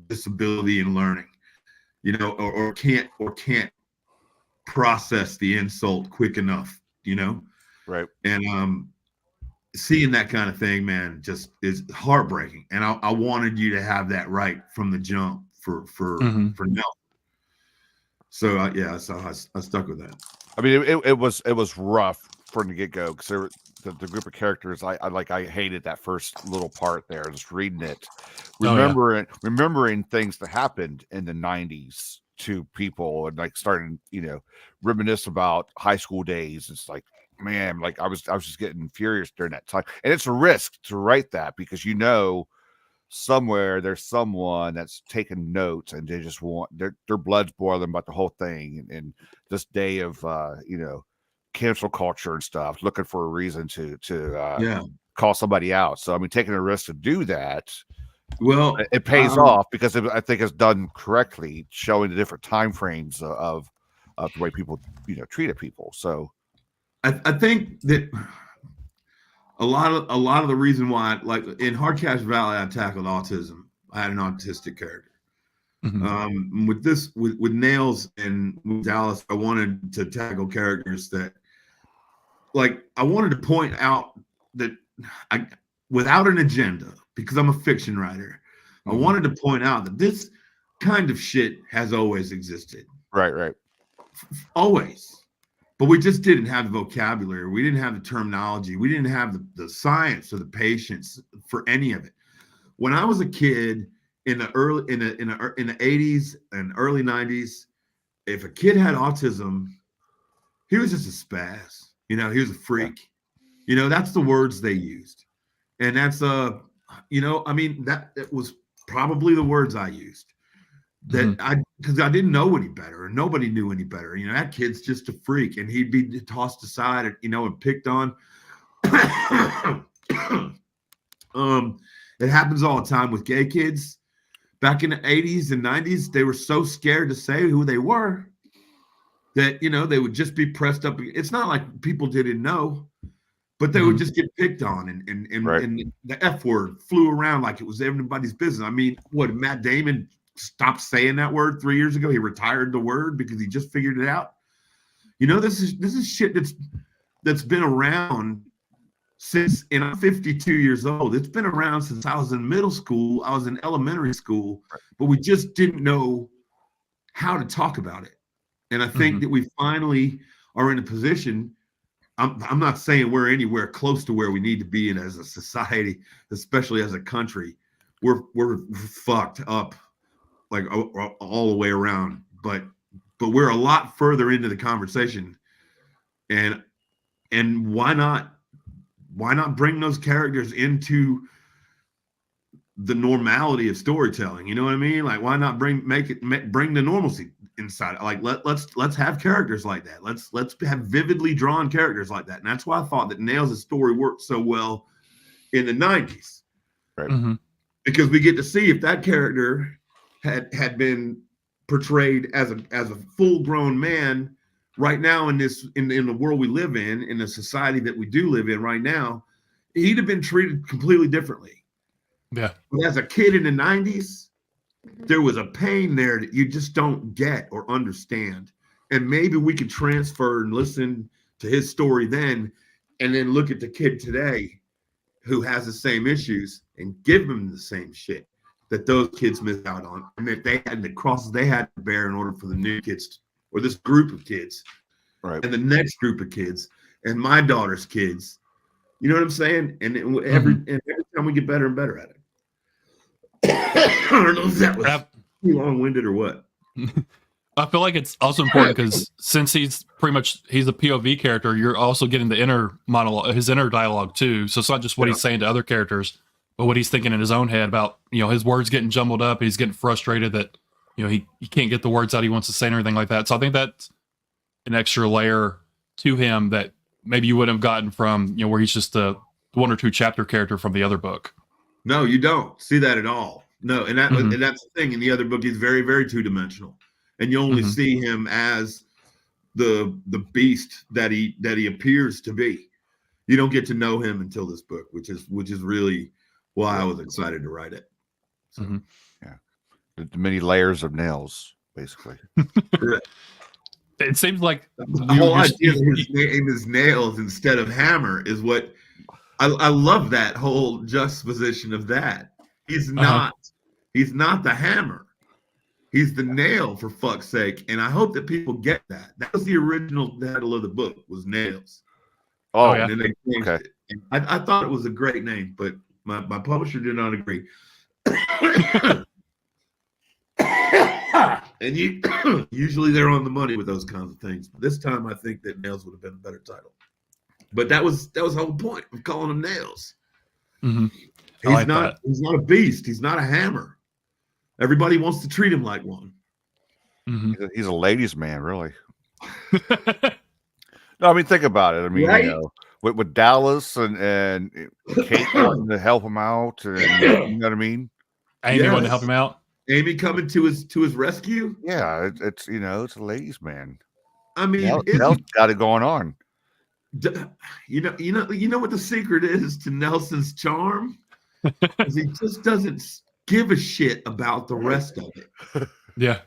disability in learning, or can't process the insult quick enough, Right. And seeing that kind of thing, man, just is heartbreaking. And I wanted you to have that right from the jump for Nell. So I stuck with that. I mean, it was rough from the get go, because the group of characters, I hated that first little part there, just reading it, remembering things that happened in the 90s to people, and like starting, reminisce about high school days. It's like, man, like I was just getting furious during that time. And it's a risk to write that, because somewhere there's someone that's taking notes, and they just want their blood's boiling about the whole thing, and this day of cancel culture and stuff, looking for a reason to call somebody out. So I mean, taking a risk to do that, well, it pays off, because I think it's done correctly, showing the different time frames of the way people treated people. So I think that a lot of the reason why, like in Hardcash Valley, I tackled autism. I had an autistic character. With Nails and with Dallas, I wanted to tackle characters that, like, I wanted to point out that without an agenda, because I'm a fiction writer, I wanted to point out that this kind of shit has always existed. Right. Always. But we just didn't have the vocabulary. We didn't have the terminology. We didn't have the science or the patience for any of it. When I was a kid in the 80s and early 90s, if a kid had autism, he was just a spaz. He was a freak. That's the words they used. And that's that was probably the words I used. Because I didn't know any better, and nobody knew any better. That kid's just a freak, and he'd be tossed aside, and picked on. It happens all the time with gay kids. Back in the 80s and 90s, they were so scared to say who they were that they would just be pressed up. It's not like people didn't know, but they would just get picked on, and the F word flew around like it was everybody's business. I mean, what, Matt Damon stopped saying that word 3 years ago? He retired the word because he just figured it out. This is shit that's been around since, and I'm 52 years old. It's been around since I was in middle school. I was in elementary school, but we just didn't know how to talk about it. And I think that we finally are in a position. I'm not saying we're anywhere close to where we need to be in as a society, especially as a country. We're fucked up, like all the way around, but we're a lot further into the conversation, and why not bring those characters into the normality of storytelling? You know what I mean? Like, why not bring the normalcy inside? Like, let's have characters like that. Let's have vividly drawn characters like that. And that's why I thought that Nails' story worked so well in the 90s, right? Because we get to see if that character had been portrayed as a full-grown man right now in the world we live in the society that we do live in right now, he'd have been treated completely differently. Yeah. But as a kid in the 90s, there was a pain there that you just don't get or understand. And maybe we could transfer and listen to his story then, and then look at the kid today who has the same issues and give him the same shit that those kids missed out on, and that they had the crosses they had to bear in order for the new kids, or this group of kids, right, and the next group of kids, and my daughter's kids. You know what I'm saying? And every time we get better and better at it. I don't know if that was too long-winded or what. I feel like it's also important because since he's a POV character, you're also getting the inner monologue, his inner dialogue too. So it's not just what he's saying to other characters, but what he's thinking in his own head about, his words getting jumbled up. He's getting frustrated that, he can't get the words out he wants to say and everything like that. So I think that's an extra layer to him that maybe you wouldn't have gotten from, where he's just a 1 or 2 chapter character from the other book. No, you don't see that at all. No. And and that's the thing. In the other book, he's very, very two-dimensional. And you only see him as the beast that he appears to be. You don't get to know him until this book, which is really why I was excited to write it. So. Yeah, the many layers of nails, basically. Correct. It seems like the whole idea that his name is Nails instead of Hammer is what I love. That whole juxtaposition of that. He's not the hammer. He's the nail, for fuck's sake. And I hope that people get that. That was the original title of the book, was Nails. Oh, and then they changed it. I thought it was a great name, but my publisher did not agree. And usually they're on the money with those kinds of things. But this time I think that Nails would have been a better title. But that was the whole point of calling him Nails. Mm-hmm. He's not a beast. He's not a hammer. Everybody wants to treat him like one. Mm-hmm. He's a ladies' man, really. No, I mean, think about it. I mean, with Dallas and Kate wanting to help him out, and you know what I mean. Amy wanting to help him out. Amy coming to his rescue. Yeah, it's it's a ladies' man. I mean, Nell's got it going on. You know what the secret is to Nelson's charm? He just doesn't give a shit about the rest of it. Yeah.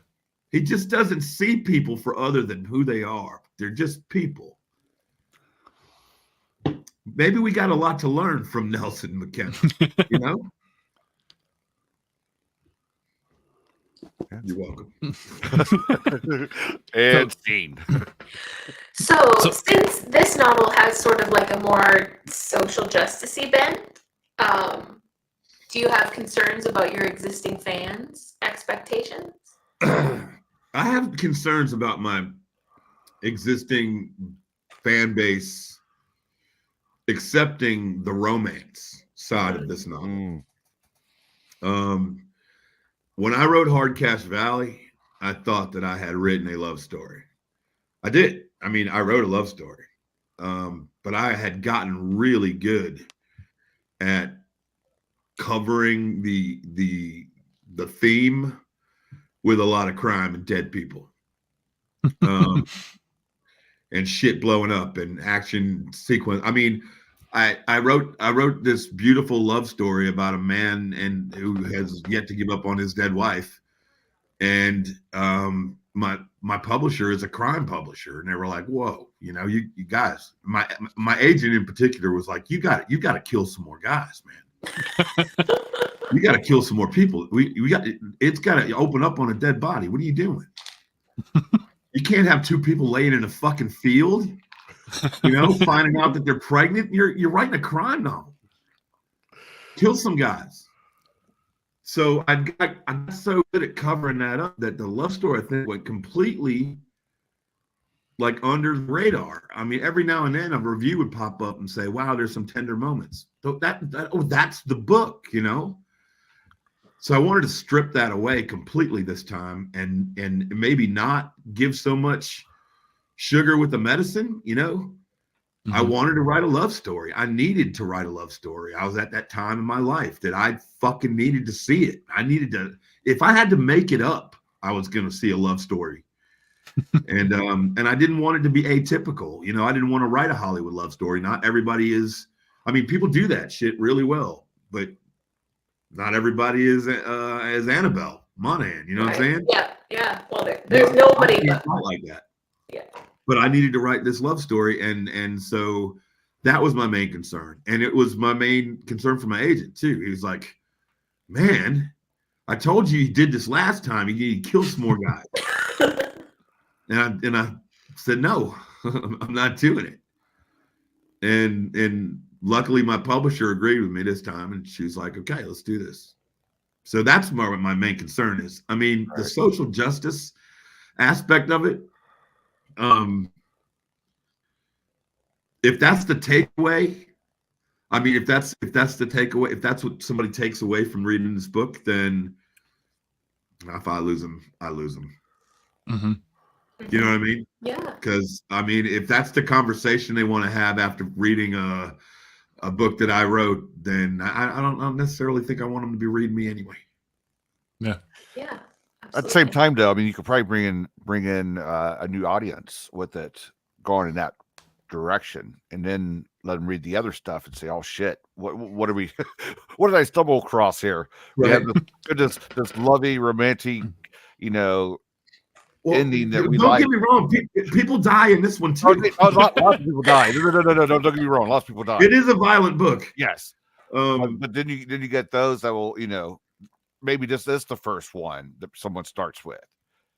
He just doesn't see people for other than who they are. They're just people. Maybe we got a lot to learn from Nelson McKenna, Yeah. You're welcome. And scene. So since this novel has sort of like a more social justice-y bent, do you have concerns about your existing fans' expectations? I have concerns about my existing fan base accepting the romance side of this novel. When I wrote Hard Cash Valley, I thought that I had written a love story. I did. I mean, I wrote a love story, but I had gotten really good at covering the theme with a lot of crime and dead people, and shit blowing up and action sequence. I mean, I wrote this beautiful love story about a man who has yet to give up on his dead wife, and my publisher is a crime publisher, and they were like, "Whoa, you guys." My agent in particular was like, "You got to kill some more guys, man. You got to kill some more people. It's got to open up on a dead body. What are you doing? You can't have 2 people laying in a fucking field, finding out that they're pregnant. You're writing a crime novel. Kill some guys." So I got so good at covering that up that the love story, I think, went completely like under the radar. I mean, every now and then a review would pop up and say, "Wow, there's some tender moments." So that's the book, So I wanted to strip that away completely this time, and maybe not give so much sugar with the medicine, Mm-hmm. I wanted to write a love story. I needed to write a love story. I was at that time in my life that I fucking needed to see it. I needed to, if I had to make it up, I was going to see a love story. And I didn't want it to be atypical. I didn't want to write a Hollywood love story. Not everybody is, I mean, people do that shit really well, but not everybody is as Annabelle Monahan. You know what I'm saying? Yeah. Well, there's nobody not like that. Yeah. But I needed to write this love story, and so that was my main concern, and it was my main concern for my agent too. He was like, "Man, I told you did this last time. You killed some more guys." and I said, "No, I'm not doing it." And luckily, my publisher agreed with me this time, and she was like, "Okay, let's do this." So that's more what my main concern is. I mean, the social justice aspect of it. If that's the takeaway, I mean, if that's the takeaway, if that's what somebody takes away from reading this book, then if I lose them, I lose them. Mm-hmm. You know what I mean? Yeah. Because I mean, if that's the conversation they want to have after reading a book that I wrote, then I don't necessarily think I want them to be reading me anyway. Yeah. Yeah. At the same time, though, I mean, you could probably bring in a new audience with it, going in that direction, and then let them read the other stuff and say, "Oh shit, what are we? What did I stumble across here?" We have this lovey, romantic, ending that we don't like. Get me wrong, people die in this one too. Lots of people die. No, don't get me wrong. Lots of people die. It is a violent book. Yes, but then you get those that will, maybe this is the first one that someone starts with,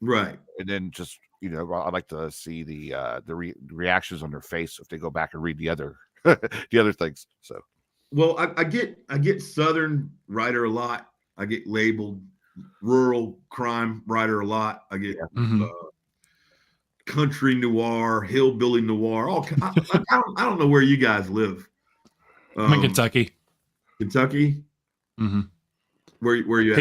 right? And then just I'd like to see the reactions on their face if they go back and read the other the other things. So, well, I get Southern writer a lot. I get labeled rural crime writer a lot. I get country noir, hillbilly noir. I don't know where you guys live. I'm in Kentucky. Kentucky. Mm-hmm. Where you at?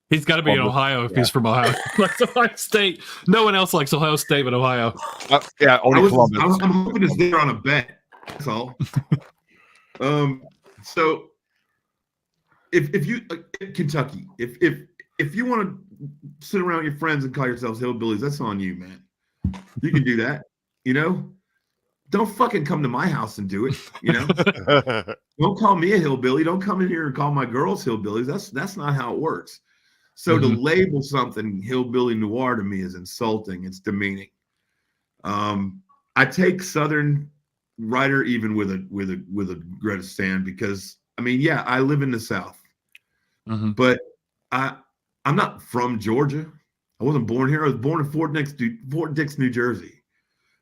He's got to be in Ohio if he's from Ohio. Like Ohio State. No one else likes Ohio State but Ohio. Only Columbus. I'm hoping it's there on a bet. That's all. So if you Kentucky, if you want to sit around with your friends and call yourselves hillbillies, that's on you, man. You can do that. Don't fucking come to my house and do it. Don't call me a hillbilly. Don't come in here and call my girls hillbillies. That's not how it works. So to label something hillbilly noir to me is insulting. It's demeaning. I take Southern writer even with a grain of sand because I mean, yeah, I live in the South, but I'm not from Georgia. I wasn't born here. I was born in Fort Dix, New Jersey.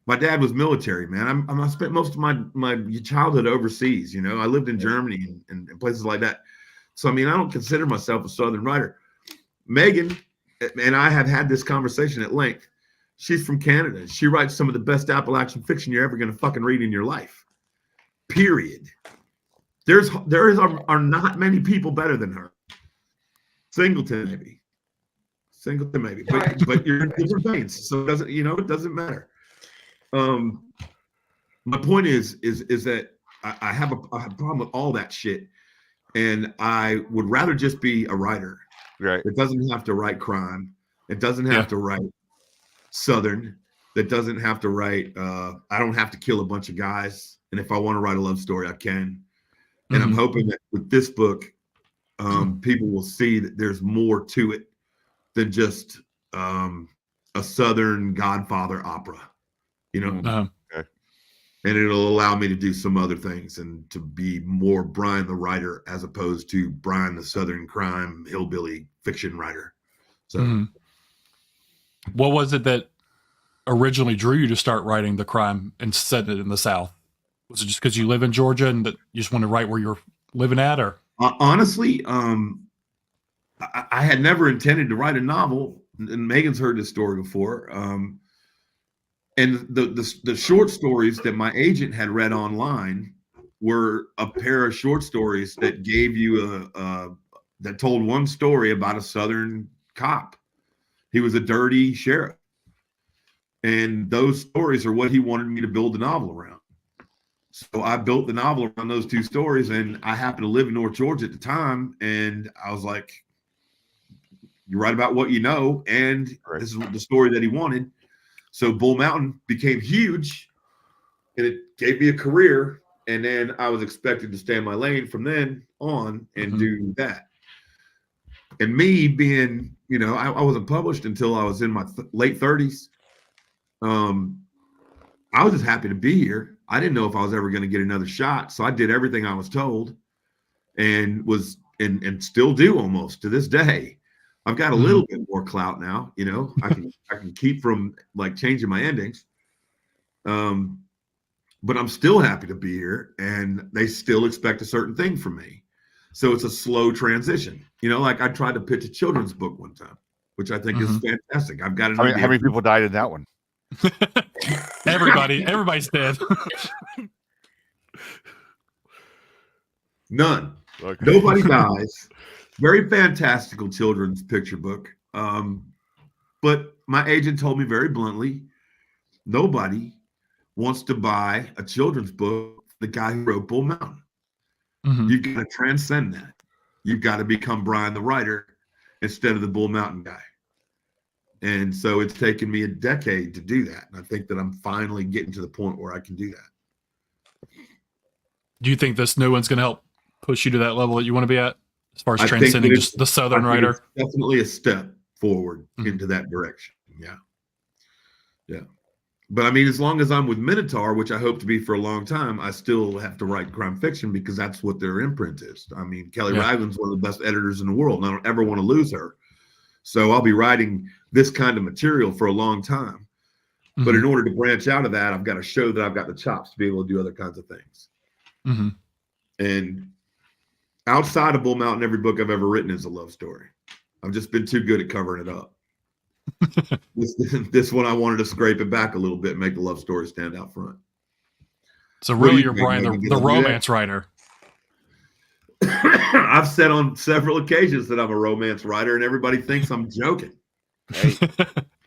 My dad was military, man. I spent most of my childhood overseas. I lived in Germany and places like that. So, I mean, I don't consider myself a Southern writer. Meagan and I have had this conversation at length. She's from Canada. She writes some of the best Appalachian fiction you're ever going to fucking read in your life. Period. There are not many people better than her. Singleton maybe. But you're in different veins, so it doesn't matter. My point is that I have a problem with all that shit, and I would rather just be a writer. Right. It doesn't have to write crime. It doesn't have to write Southern. That doesn't have to write. I don't have to kill a bunch of guys. And if I want to write a love story, I can. And I'm hoping that with this book, people will see that there's more to it than just a Southern Godfather opera. And it'll allow me to do some other things and to be more Brian the writer as opposed to Brian the Southern crime hillbilly fiction writer. So, what was it that originally drew you to start writing the crime and set it in the South? Was it just because you live in Georgia and that you just want to write where you're living at, or? Honestly, I had never intended to write a novel, and Megan's heard this story before. And the short stories that my agent had read online were a pair of short stories that gave you that told one story about a Southern cop. He was a dirty sheriff. And those stories are what he wanted me to build the novel around. So I built the novel around those two stories, and I happened to live in North Georgia at the time. And I was like, you write about what you know, and this is the story that he wanted. So Bull Mountain became huge, and it gave me a career. And then I was expected to stay in my lane from then on and do that. And me being, I wasn't published until I was in my late 30s. I was just happy to be here. I didn't know if I was ever going to get another shot. So I did everything I was told and still do almost to this day. I've got a little bit more clout now, I can keep from like changing my endings. But I'm still happy to be here, and they still expect a certain thing from me. So it's a slow transition. You know, like I tried to pitch a children's book one time, which I think is fantastic. I've got an idea. How many people died in that one? Everybody's dead. None. Okay. Nobody dies. Very fantastical children's picture book. But my agent told me very bluntly, nobody wants to buy a children's book, the guy who wrote Bull Mountain. You've got to transcend that. You've got to become Brian the writer instead of the Bull Mountain guy. And so it's taken me a decade to do that. And I think that I'm finally getting to the point where I can do that. Do you think this new one's going to help push you to that level that you want to be at as far as transcending just the Southern writer? It's definitely a step forward into that direction. Yeah. Yeah. But I mean, as long as I'm with Minotaur, which I hope to be for a long time, I still have to write crime fiction because that's what their imprint is. I mean, Kelly Ragland's one of the best editors in the world, and I don't ever want to lose her. So I'll be writing this kind of material for a long time. But in order to branch out of that, I've got to show that I've got the chops to be able to do other kinds of things. And outside of Bull Mountain, every book I've ever written is a love story. I've just been too good at covering it up. This one I wanted to scrape it back a little bit and make the love story stand out front. So really, you're Brian, the romance writer. I've said on several occasions that I'm a romance writer, and everybody thinks I'm joking. Hey,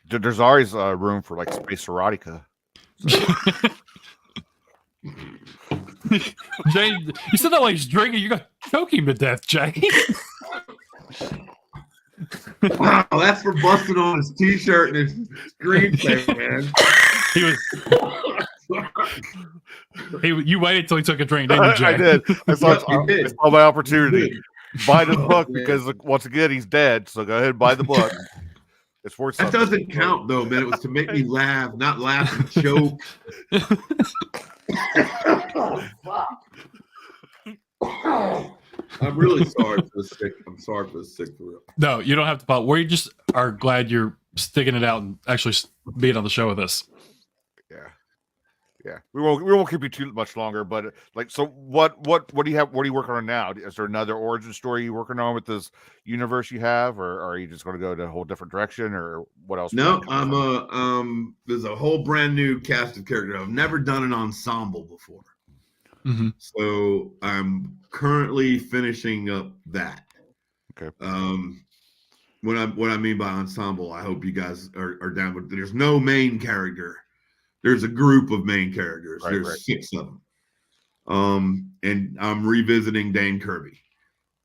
there's always room for like space erotica. Jay, you said that like he's drinking. You're gonna choke him to death, Jay. Wow, that's for busting on his t-shirt and his screensaver, man. You waited till he took a drink, didn't you, Jay? I did. I saw my opportunity. Buy this book because once again he's dead. So go ahead and buy the book. It's worth that something. Doesn't count though, man. It was to make me laugh, not laugh and choke. I'm really sorry for the sick. I'm sorry for the sick for real. No, you don't have to pop. We just are glad you're sticking it out and actually being on the show with us. Yeah. We won't keep you too much longer. But like, so what do you have? What are you working on now? Is there another origin story you're working on with this universe you have, or are you just going to go to a whole different direction, or what else? No, there's a whole brand new cast of characters. I've never done an ensemble before. So I'm currently finishing up that. Okay. What I mean by ensemble, I hope you guys are down with. There's no main character. There's a group of main characters. There's 6 of them. And I'm revisiting Dane Kirby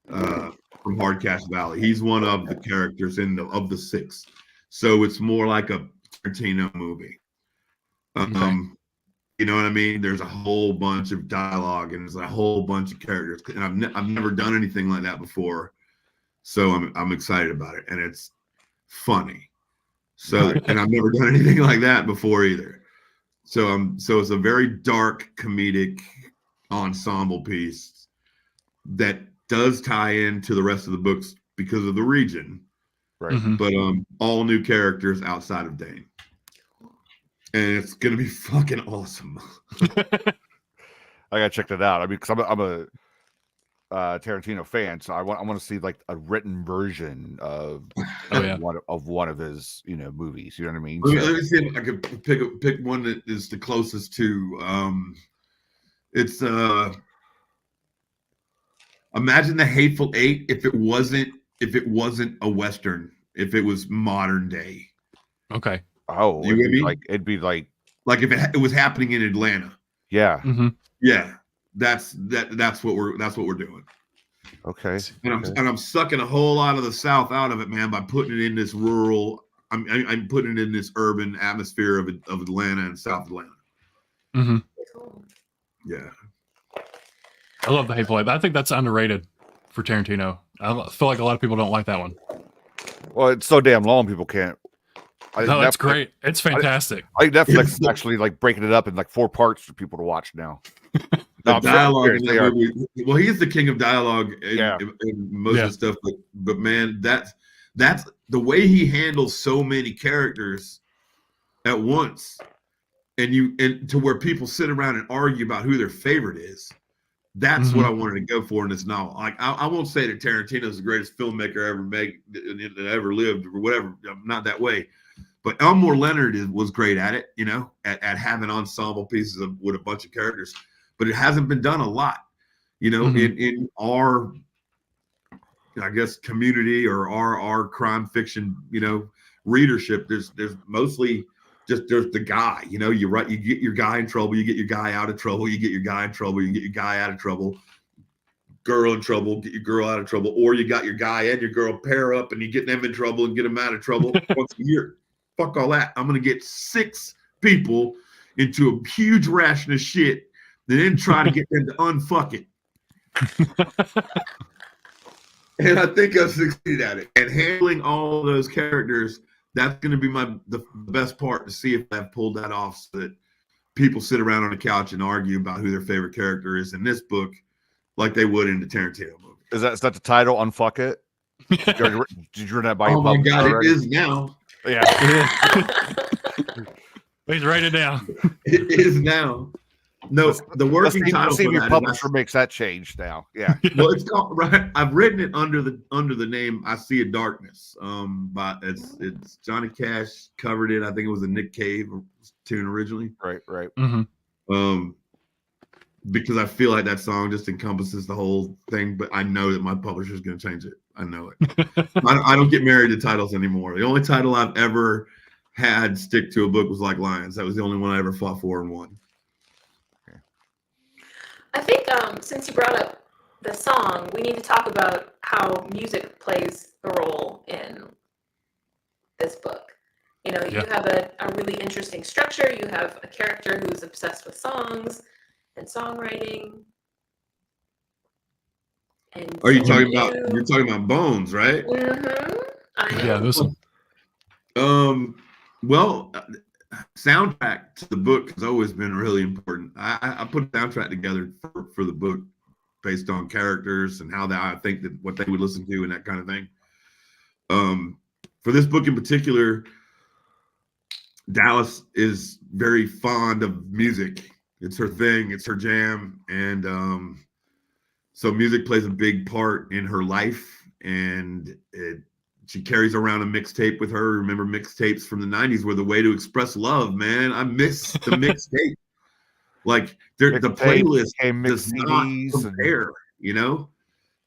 from Hardcastle Valley. He's one of the characters of the 6. So it's more like a Tarantino movie. You know what I mean? There's a whole bunch of dialogue and there's a whole bunch of characters. And I've never done anything like that before. So I'm excited about it. And it's funny. So, and I've never done anything like that before either. So it's a very dark comedic ensemble piece that does tie into the rest of the books because of the region. Right. But all new characters outside of Dane. And it's gonna be fucking awesome. I gotta check that out. I mean, because I'm a Tarantino fan, so I want to see like a written version of one of his movies. You know what I mean? Let me see if I could pick one that is the closest to. It's imagine the Hateful Eight if it wasn't a Western, if it was modern day. Okay. Oh, it'd be like if it was happening in Atlanta. Yeah. Yeah. That's what we're doing. Okay. And I'm sucking a whole lot of the South out of it, man, by putting it in this rural. I'm putting it in this urban atmosphere of Atlanta and South Atlanta. Yeah. I love the Hateful Eight. I think that's underrated for Tarantino. I feel like a lot of people don't like that one. Well, it's so damn long, people can't. No, it's great. It's fantastic. I think Netflix is actually like breaking it up in like 4 parts for people to watch now. The dialogue in that movie, well, he's the king of dialogue in most of the stuff, but man, that's the way he handles so many characters at once, and to where people sit around and argue about who their favorite is. That's what I wanted to go for in this novel. Like, I won't say that Tarantino's the greatest filmmaker ever made that ever lived or whatever. I'm not that way. But Elmore Leonard was great at it, at having ensemble pieces with a bunch of characters. But it hasn't been done a lot, in our, I guess, community or our crime fiction, readership. There's mostly there's the guy, you get your guy in trouble, you get your guy out of trouble, you get your guy in trouble, you get your guy out of trouble, girl in trouble, get your girl out of trouble, or you got your guy and your girl pair up and you get them in trouble and get them out of trouble once a year. Fuck all that. I'm going to get 6 people into a huge ration of shit and then try to get them to unfuck it. And I think I've succeeded at it. And handling all those characters, that's going to be the best part, to see if I've pulled that off, so that people sit around on the couch and argue about who their favorite character is in this book like they would in the Tarantino movie. Is that the title, Unfuck It? Did you run that by Oh my God, already? It is now. Yeah. Please write it down. It is now. No, the working title let's see for if your that publisher makes that change now. Yeah. Well, it's called, right. I've written it under the name I See a Darkness. But it's Johnny Cash covered it. I think it was a Nick Cave tune originally. Right. Because I feel like that song just encompasses the whole thing, but I know that my publisher is going to change it. I know it. I don't get married to titles anymore. The only title I've ever had stick to a book was Like Lions. That was the only one I ever fought for and won. I think since you brought up the song, we need to talk about how music plays a role in this book. You have a really interesting structure. You have a character who's obsessed with songs and songwriting. And are you talking about? You're talking about Bones, right? Mm-hmm. Yeah, this one. Well, soundtrack to the book has always been really important. I put a soundtrack together for the book based on characters and how I think that what they would listen to and that kind of thing. For this book in particular, Dallas is very fond of music. It's her thing. It's her jam. And so music plays a big part in her life. And she carries around a mixtape with her. Remember, mixtapes from the 90s were the way to express love, man. I miss the mixtape. Like, the playlist does not compare,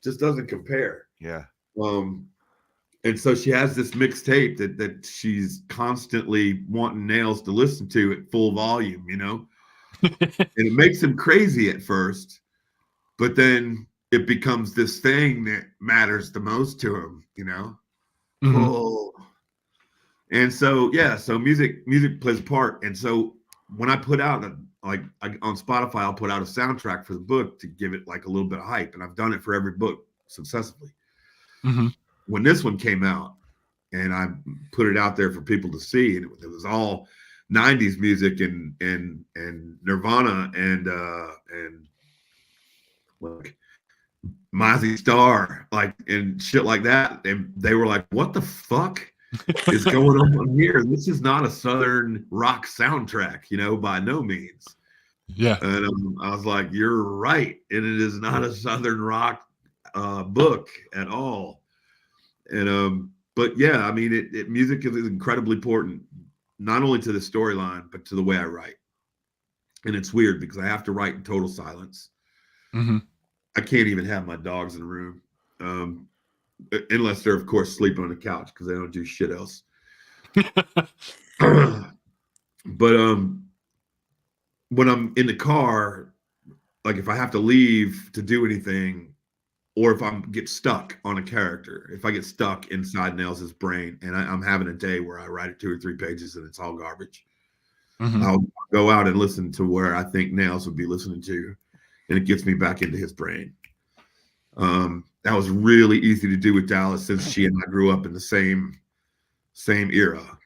just doesn't compare. Yeah. And so she has this mixtape that she's constantly wanting Nails to listen to at full volume, and it makes him crazy at first, but then it becomes this thing that matters the most to him, Mm-hmm. Oh. And so, so music plays a part. And so when I put out on Spotify, I'll put out a soundtrack for the book to give it like a little bit of hype. And I've done it for every book successively. Mm-hmm. When this one came out and I put it out there for people to see, and it was all 90s music and Nirvana and like Mozzie Star, like, and shit like that. And they were like, what the fuck is going on here? This is not a Southern rock soundtrack, by no means. Yeah. And I was like, you're right. And it is not a Southern rock book at all. And, but yeah, I mean, music is incredibly important, not only to the storyline, but to the way I write. And it's weird because I have to write in total silence. Mm-hmm. I can't even have my dogs in the room, unless they're, of course, sleeping on the couch because they don't do shit else. But when I'm in the car, like if I have to leave to do anything, or if I get stuck on a character, if I get stuck inside Nails' brain and I'm having a day where I write it 2 or 3 pages and it's all garbage, I'll go out and listen to where I think Nails would be listening to. And it gets me back into his brain. That was really easy to do with Dallas since she and I grew up in the same era,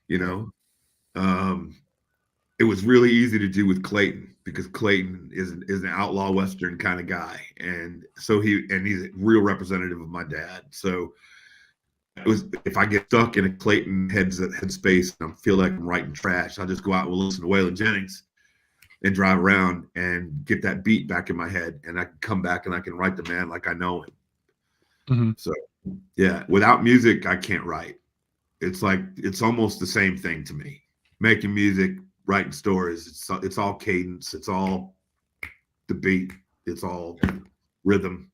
It was really easy to do with Clayton because Clayton is an outlaw Western kind of guy. And so he's a real representative of my dad. So it was, if I get stuck in a Clayton headspace and I feel like I'm writing trash, I'll just go out and listen to Waylon Jennings. and drive around and get that beat back in my head, and I can come back and I can write the man like I know him. Mm-hmm. So yeah, without music, I can't write. It's like, it's almost the same thing to me. Making music, writing stories, it's all cadence, it's all the beat, it's all rhythm.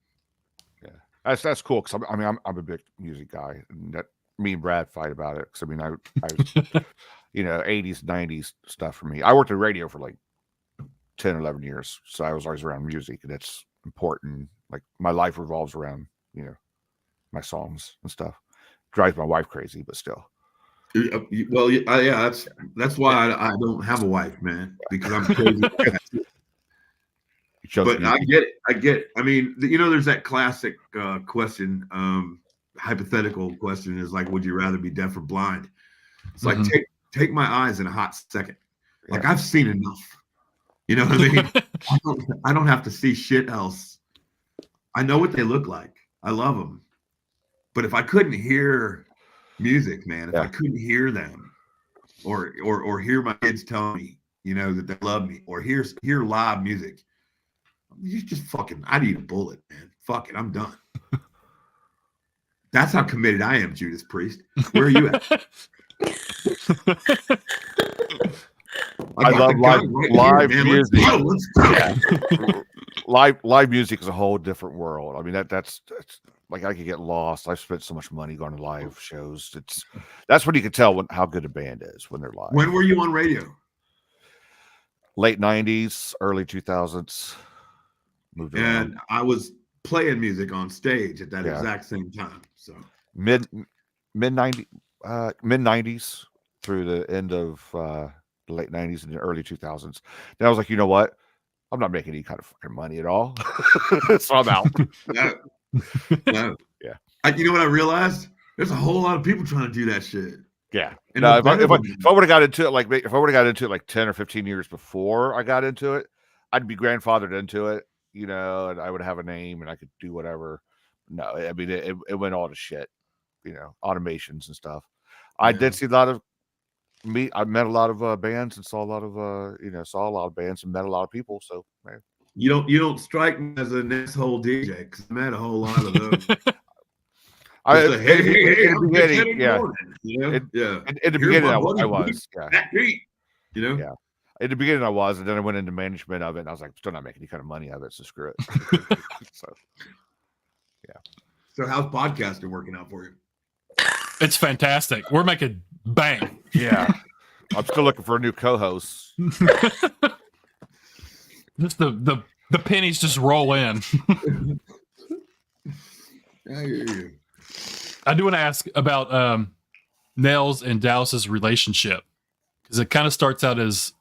Yeah, that's cool. Because I'm a big music guy, and that me and Brad fight about it. Because I was, 80s, 90s stuff for me. I worked in radio for like 10, 11 years, so I was always around music, and it's important. Like my life revolves around my songs and stuff. Drives my wife crazy, but still. Well, yeah, that's why I don't have a wife, man, because I'm crazy. But I get it. I mean, there's that classic question, hypothetical question is like, would you rather be deaf or blind? It's like, take my eyes in a hot second. Like, I've seen enough. You know what I mean? I don't have to see shit else. I know what they look like. I love them. But if I couldn't hear music, man, if I couldn't hear them, or hear my kids tell me, that they love me, or hear live music, you just fucking, I need a bullet, man. Fuck it, I'm done. That's how committed I am, Judas Priest. Where are you at? I love live music. Let's go. Live music is a whole different world. I mean, that's like, I could get lost. I've spent so much money going to live shows. That's when you can tell how good a band is, when they're live. When were you on radio? Late 90s, early 2000s. Moved around. And I was playing music on stage at that exact same time. So mid 90s through the end of the late 90s and the early 2000s. Then I was like, you know what? I'm not making any kind of fucking money at all. So I'm out. No. Yeah. You know what I realized? There's a whole lot of people trying to do that shit. Yeah. And no, if I would have got into it, like 10 or 15 years before I got into it, I'd be grandfathered into it, and I would have a name and I could do whatever. No, I mean, it went all to shit, automations and stuff. I did see a lot of I met a lot of bands and saw a lot of bands and met a lot of people. So, man. You don't strike me as an asshole DJ, because I met a whole lot of those. In the beginning, I was. Yeah. Yeah. In the beginning, I was, and then I went into management of it, and I was like, still not making any kind of money of it, so screw it. So, yeah. So, how's podcasting working out for you? It's fantastic. We're making bang. Yeah. I'm still looking for a new co-host. Just the pennies just roll in. I hear you. I do want to ask about Nels and Dallas's relationship, because it kind of starts out as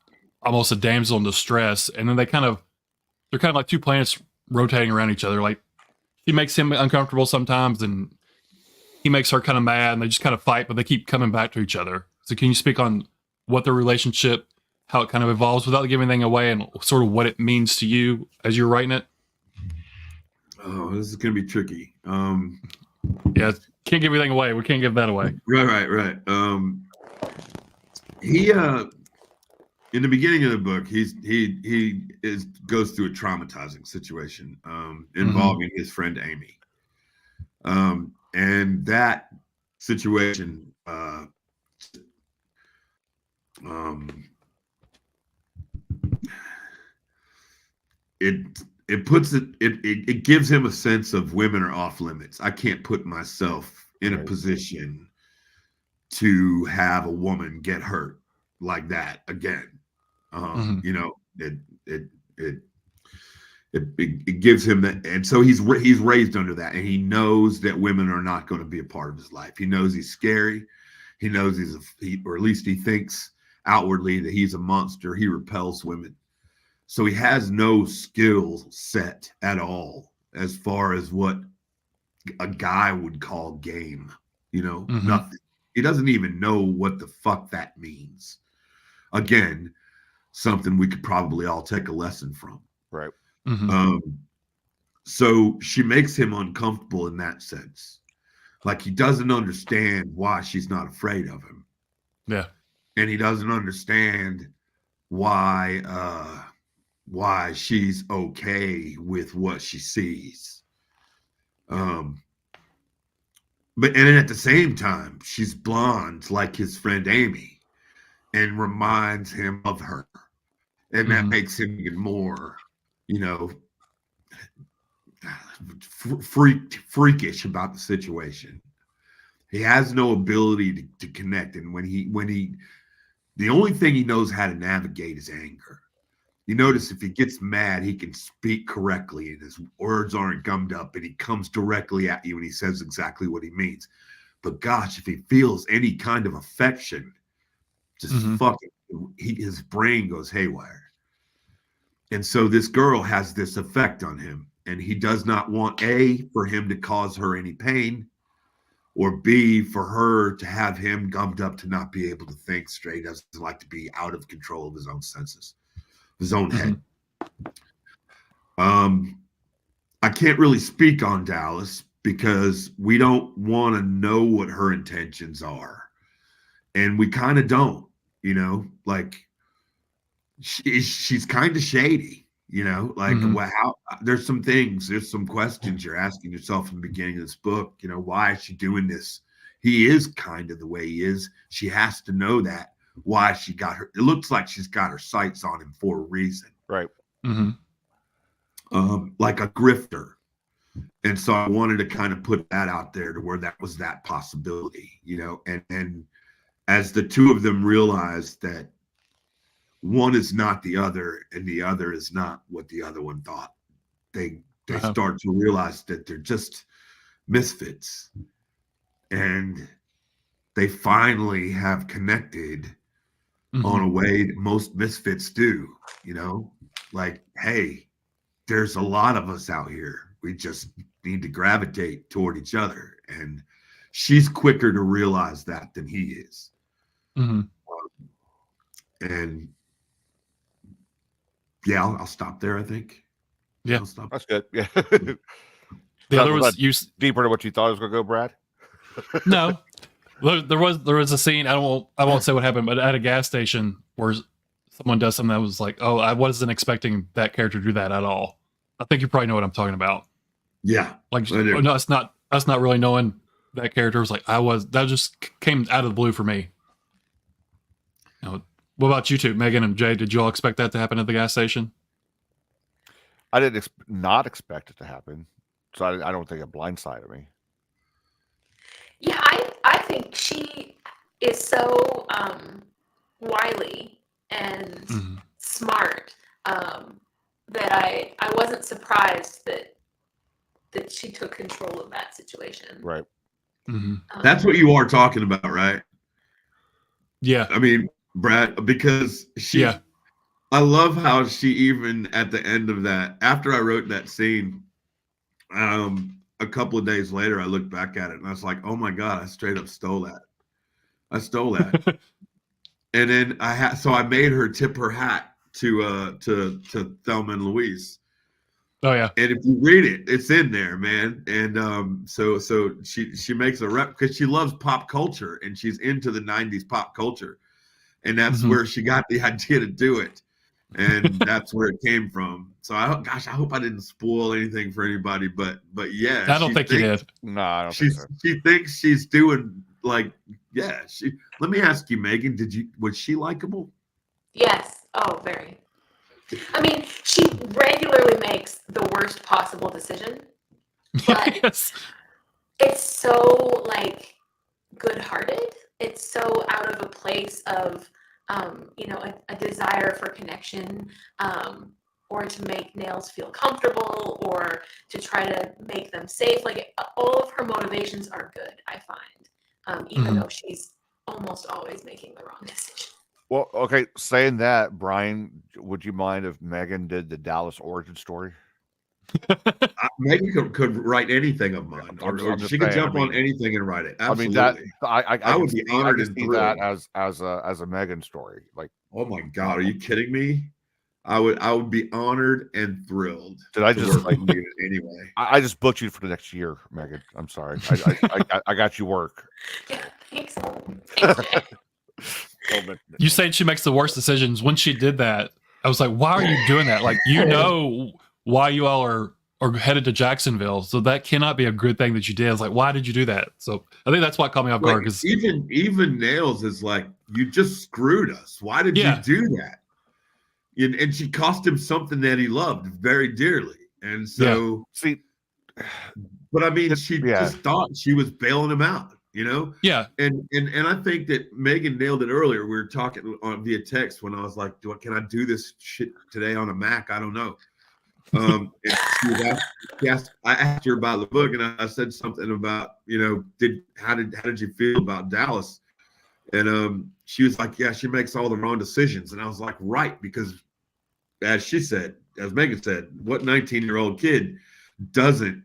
almost a damsel in distress, and then they're kind of like two planets rotating around each other. Like, he makes him uncomfortable sometimes, and he makes her kind of mad, and they just kind of fight, but they keep coming back to each other. So can you speak on what their relationship, how it kind of evolves without giving anything away, and sort of what it means to you as you're writing it? Oh, this is going to be tricky. Yeah, can't give anything away. We can't give that away. Right. He in the beginning of the book, he goes through a traumatizing situation involving his friend Amy, and that situation it gives him a sense of women are off limits. I can't put myself in a position to have a woman get hurt like that again. It gives him that, and so he's raised under that, and he knows that women are not going to be a part of his life. He knows he's scary. He knows or at least he thinks outwardly that he's a monster. He repels women. So he has no skill set at all as far as what a guy would call game, nothing. He doesn't even know what the fuck that means. Again, something we could probably all take a lesson from. Right. So she makes him uncomfortable in that sense. Like, he doesn't understand why she's not afraid of him. Yeah. And he doesn't understand why why she's okay with what she sees. But at the same time, she's blonde like his friend Amy and reminds him of her. And that makes him even more, freakish about the situation. He has no ability to connect. And when he the only thing he knows how to navigate is anger. You notice if he gets mad, he can speak correctly and his words aren't gummed up and he comes directly at you and he says exactly what he means. But gosh, if he feels any kind of affection, just his brain goes haywire. And so this girl has this effect on him, and he does not want A, for him to cause her any pain, or B, for her to have him gummed up to not be able to think straight, doesn't like to be out of control of his own senses, his own head. I can't really speak on Dallas because we don't want to know what her intentions are. And we kind of don't, like she's kind of shady, there's some questions you're asking yourself in the beginning of this book, why is she doing this? He is kind of the way he is. She has to know that, why she got her. It looks like she's got her sights on him for a reason. Right. Like a grifter. And so I wanted to kind of put that out there to where that was that possibility, and as the two of them realized that one is not the other and the other is not what the other one thought, they start to realize that they're just misfits, and they finally have connected on a way that most misfits do, like, hey, there's a lot of us out here. We just need to gravitate toward each other. And she's quicker to realize that than he is. And yeah, I'll stop there, I think. Yeah. That's good. Yeah. The other was deeper to what you thought it was going to go, Brad? No. There was a scene, I won't say what happened, but at a gas station where someone does something that was like, oh, I wasn't expecting that character to do that at all. I think you probably know what I'm talking about. Yeah. Like, no, it's not us not really knowing that character was like, that just came out of the blue for me. What about you two, Megan and Jay? Did you all expect that to happen at the gas station? I didn't not expect it to happen. So I don't think it blindsided me. Yeah, I think she is so wily and smart that I wasn't surprised that she took control of that situation. Right. That's what you are talking about, right? Yeah. I mean, Brad, because I love how she even at the end of that, after I wrote that scene, a couple of days later, I looked back at it and I was like, oh my God, I straight up stole that. I stole that. And then I made her tip her hat to Thelma and Louise. Oh yeah. And if you read it, it's in there, man. And so she makes a rep because she loves pop culture and she's into the 90s pop culture. And that's where she got the idea to do it. And that's where it came from. So I hope I didn't spoil anything for anybody, but yeah. I don't think you did. No, I don't think so. She thinks she's doing let me ask you, Megan, was she likable? Yes. Oh, very. I mean, she regularly makes the worst possible decision, but yes. It's so good-hearted. It's so out of a place of, a desire for connection, or to make Nails feel comfortable, or to try to make them safe. Like all of her motivations are good, I find, even though she's almost always making the wrong decision. Well, okay, saying that, Brian, would you mind if Megan did the Dallas origin story? Megan could write anything of mine, or she could jump on anything and write it. Absolutely. I would be honored and thrilled. That as a Megan story. Like, oh my God, are you kidding me? I would be honored and thrilled. Did I just like anyway? I just booked you for the next year, Megan. I'm sorry. I got you work. Yeah, thanks. You saying she makes the worst decisions. When she did that, I was like, why are you doing that? Like, you know why you all are headed to Jacksonville, so that cannot be a good thing that you did. I was like, why did you do that? So I think that's why it caught me off guard. Because even Nails is like, you just screwed us. Why did you do that? And she cost him something that he loved very dearly. And so, see, but I mean, she just thought she was bailing him out, you know? Yeah. And I think that Meagan nailed it earlier. We were talking via text when I was like, can I do this shit today on a Mac? I don't know. And I asked her about the book, and I said something about, you know, how did you feel about Dallas? And she was like, yeah, she makes all the wrong decisions. And I was like, right, because as Meagan said, what 19-year-old kid doesn't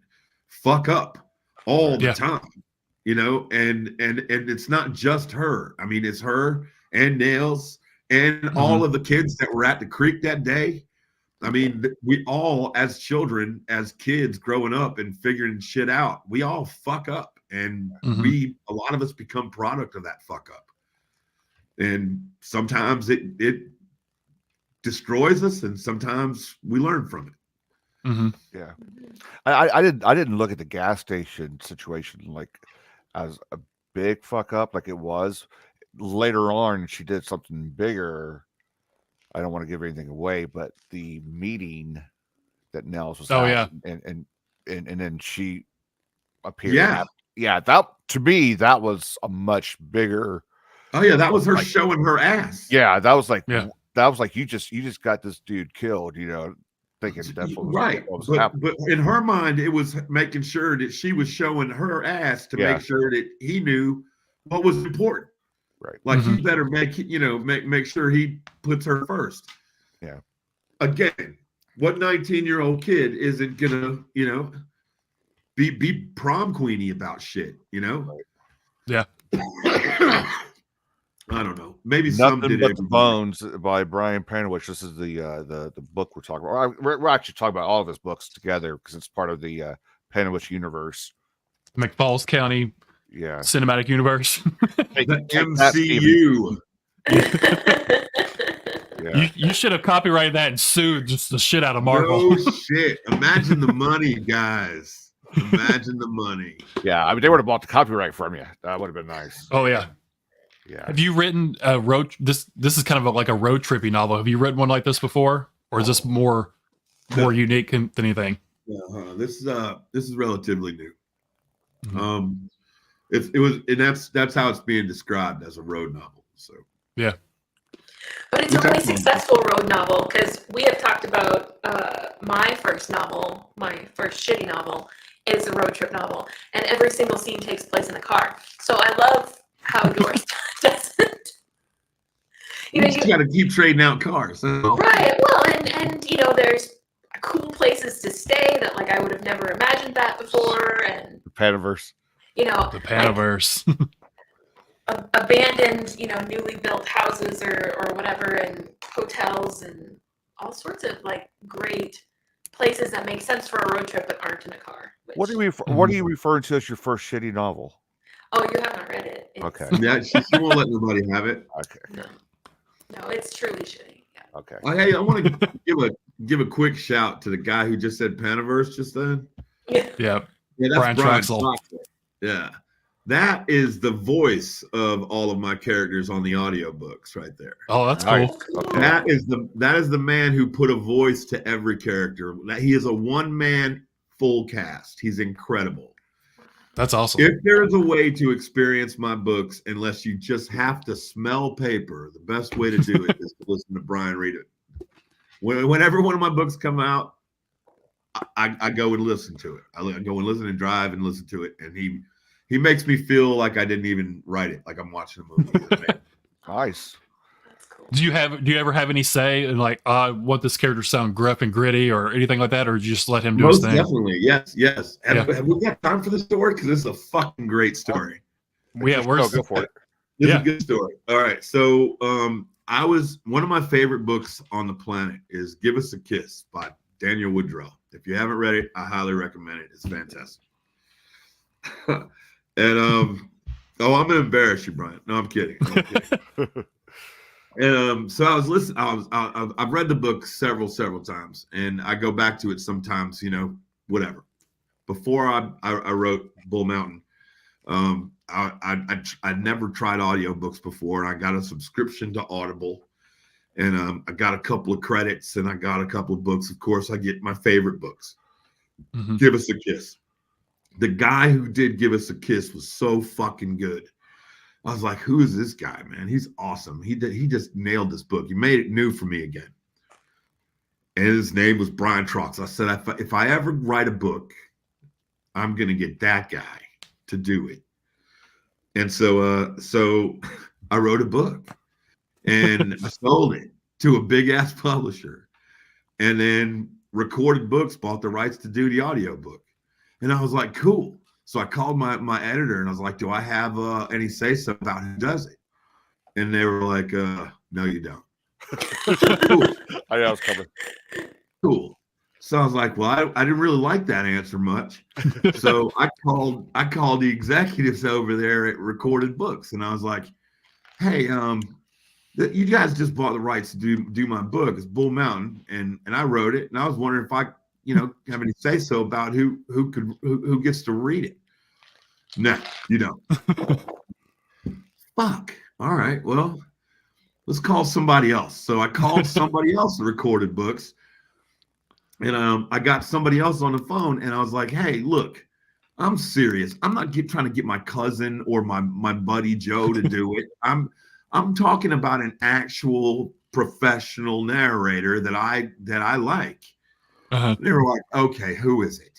fuck up all the time, you know? And it's not just her. I mean, it's her and Nails and all of the kids that were at the creek that day. I mean, we all, as children, as kids growing up and figuring shit out, we all fuck up, and a lot of us become product of that fuck up. And sometimes it destroys us, and sometimes we learn from it. Yeah, I didn't look at the gas station situation like as a big fuck up, like it was. Later on, she did something bigger. I don't want to give anything away, but the meeting that Nels was at, and then she appeared. That to me, that was a much bigger. Oh yeah, that was her showing her ass. Yeah, that was like you just got this dude killed, you know, thinking that's what was happening. But in her mind, it was making sure that she was showing her ass to make sure that he knew what was important. Right. Like he better make sure he puts her first. Yeah. Again, what 19-year-old kid isn't gonna, you know, be prom queenie about shit, you know? Right. Yeah. I don't know. Maybe Nothing some did. But the Bones by Brian Panowich. This is the book we're talking about. We're actually talking about all of his books together because it's part of the Panowich universe. McFalls County Cinematic Universe. The MCU. You should have copyrighted that and sued just the shit out of Marvel. No shit. Imagine the money, guys. Imagine the money. Yeah, I mean, they would have bought the copyright from you. That would have been nice. Oh yeah. Yeah. Have you written a road? This is kind of like a road trippy novel. Have you written one like this before, or is this more unique than anything? This is relatively new. It was, and that's how it's being described, as a road novel. So yeah. But it's a really successful road novel, because we have talked about my first shitty novel is a road trip novel, and every single scene takes place in a car. So I love how yours doesn't. You got to keep trading out cars. Right. Well, and you know, there's cool places to stay that like I would have never imagined that before, and the Panaverse. You know, the Panaverse. Abandoned, you know, newly built houses or whatever, and hotels and all sorts of like great places that make sense for a road trip but aren't in a car. What are you referring to as your first shitty novel? Oh, you haven't read it. Okay. Yeah, she won't let nobody have it. Okay. No, it's truly shitty. Yeah. Okay. Hey, I want to give a quick shout to the guy who just said Panaverse just then. Yeah. That's Brian Traxel. Yeah. That is the voice of all of my characters on the audiobooks right there. Oh, that's cool. Okay. That is the man who put a voice to every character. He is a one-man full cast. He's incredible. That's awesome. If there is a way to experience my books, unless you just have to smell paper, the best way to do it is to listen to Brian read it. Whenever one of my books come out, I go and listen to it. I go and listen and drive and listen to it, and he makes me feel like I didn't even write it, like I'm watching a movie. Nice. Do you ever have any say in like, I want this character to sound gruff and gritty or anything like that, or do you just let him do his thing? Definitely, yes. Have we got time for the story? Because this is a fucking great story. Go for it. This is a good story. All right, so one of my favorite books on the planet is "Give Us a Kiss" by Daniel Woodrow. If you haven't read it, I highly recommend it. It's fantastic. And I'm gonna embarrass you, Brian. No, I'm kidding. So I was listening. I've read the book several times, and I go back to it sometimes. Whatever. Before I wrote Bull Mountain, I never tried audiobooks before, and I got a subscription to Audible, and I got a couple of credits, and I got a couple of books. Of course, I get my favorite books. Mm-hmm. Give Us a Kiss. The guy who did Give Us a Kiss was so fucking good. I was like, who is this guy, man? He's awesome. He just nailed this book. He made it new for me again. And his name was Brian Trox. I said, if I ever write a book, I'm going to get that guy to do it. And so I wrote a book, and I sold it to a big ass publisher, and then Recorded Books bought the rights to do the audiobook. And I was like, cool. So I called my editor, and I was like, do I have any say-so about who does it? And they were like, no, you don't. Cool. I know it's coming. Cool. So I was like, well, I didn't really like that answer much. So I called the executives over there at Recorded Books, and I was like, hey, you guys just bought the rights to do my book. It's Bull Mountain, and I wrote it, and I was wondering if I have any say so about who gets to read it. No, you don't. Fuck. All right. Well, let's call somebody else. So I called somebody else at Recorded Books, and I got somebody else on the phone, and I was like, hey, look, I'm serious. I'm not trying to get my cousin or my buddy Joe to do it. I'm talking about an actual professional narrator that I like. Uh-huh. They were like, okay, who is it?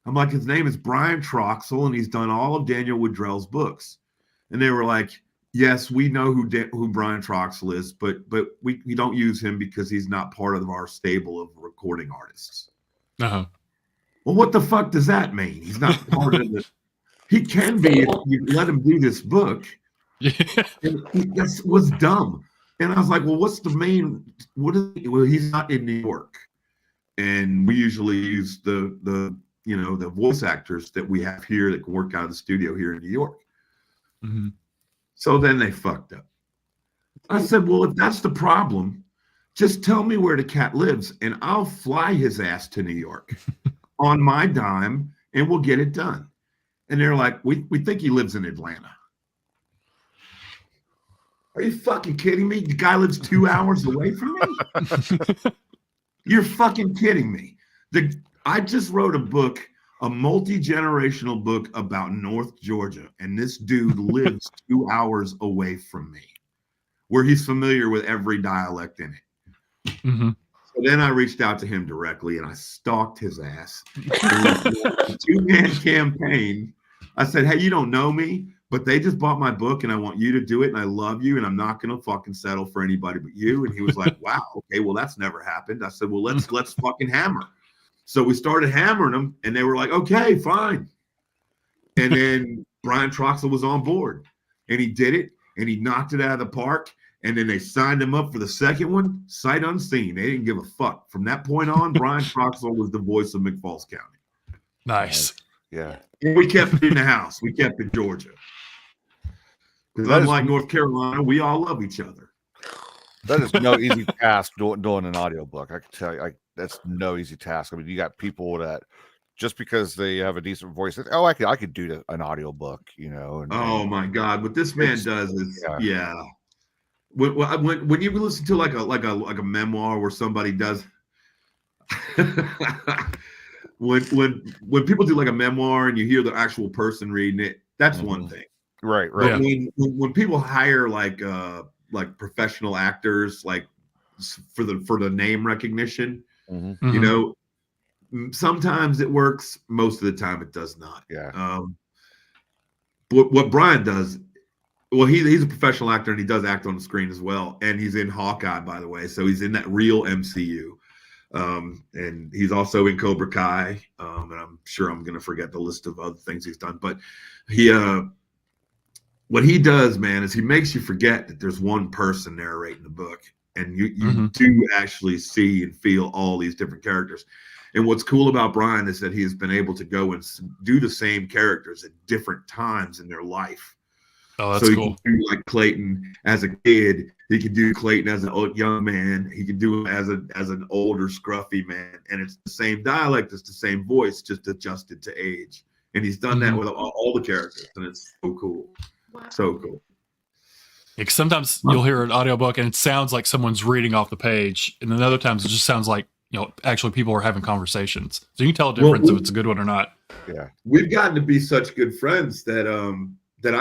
I'm like, his name is Brian Troxel, and he's done all of Daniel Woodrell's books. And they were like, yes, we know who Brian Troxel is, but we don't use him because he's not part of our stable of recording artists. Uh-huh. Well, what the fuck does that mean? He's not part of the. He can be if you let him do this book. Yeah. And that was dumb. And I was like, well, what's the main? Well, he's not in New York. And we usually use the voice actors that we have here that can work out of the studio here in New York. Mm-hmm. So then they fucked up. I said, well, if that's the problem, just tell me where the cat lives, and I'll fly his ass to New York on my dime, and we'll get it done. And they're like, we think he lives in Atlanta. Are you fucking kidding me? The guy lives 2 hours away from me? You're fucking kidding me. I just wrote a book, a multi-generational book about North Georgia, and this dude lives 2 hours away from me, where he's familiar with every dialect in it. Mm-hmm. So then I reached out to him directly, and I stalked his ass. A two-man campaign. I said, hey, you don't know me, but they just bought my book, and I want you to do it, and I love you, and I'm not going to fucking settle for anybody but you. And he was like, wow, okay, well, that's never happened. I said, well, let's fucking hammer. So we started hammering them, and they were like, okay, fine. And then Brian Troxel was on board, and he did it, and he knocked it out of the park. And then they signed him up for the second one, sight unseen. They didn't give a fuck. From that point on, Brian Troxel was the voice of McFalls County. Nice. Yeah. And we kept it in the house. We kept it Georgia. Because unlike North Carolina, we all love each other. That is no easy task doing an audiobook. I can tell you, that's no easy task. I mean, you got people that just because they have a decent voice, I could do an audiobook, And, oh my God, what this man does is, yeah. When you listen to like a memoir where somebody does, when people do like a memoir and you hear the actual person reading it, that's one thing. Right. But when people hire like professional actors, like for the name recognition, sometimes it works. Most of the time, it does not. Yeah. What Brian does, well, he's a professional actor and he does act on the screen as well, and he's in Hawkeye, by the way. So he's in that real MCU, and he's also in Cobra Kai. And I'm sure I'm going to forget the list of other things he's done, but what he does, man, is he makes you forget that there's one person narrating the book, and you do actually see and feel all these different characters. And what's cool about Brian is that he has been able to go and do the same characters at different times in their life. Oh, that's so he cool. can do like Clayton as a kid. He can do Clayton as an old young man. He can do it as an older scruffy man, and it's the same dialect, it's the same voice, just adjusted to age. And he's done that with all the characters, and it's so cool. Wow. So cool. Yeah, 'cause sometimes you'll hear an audiobook and it sounds like someone's reading off the page, and then other times it just sounds like actually people are having conversations. So you can tell a difference if it's a good one or not. Yeah, we've gotten to be such good friends that that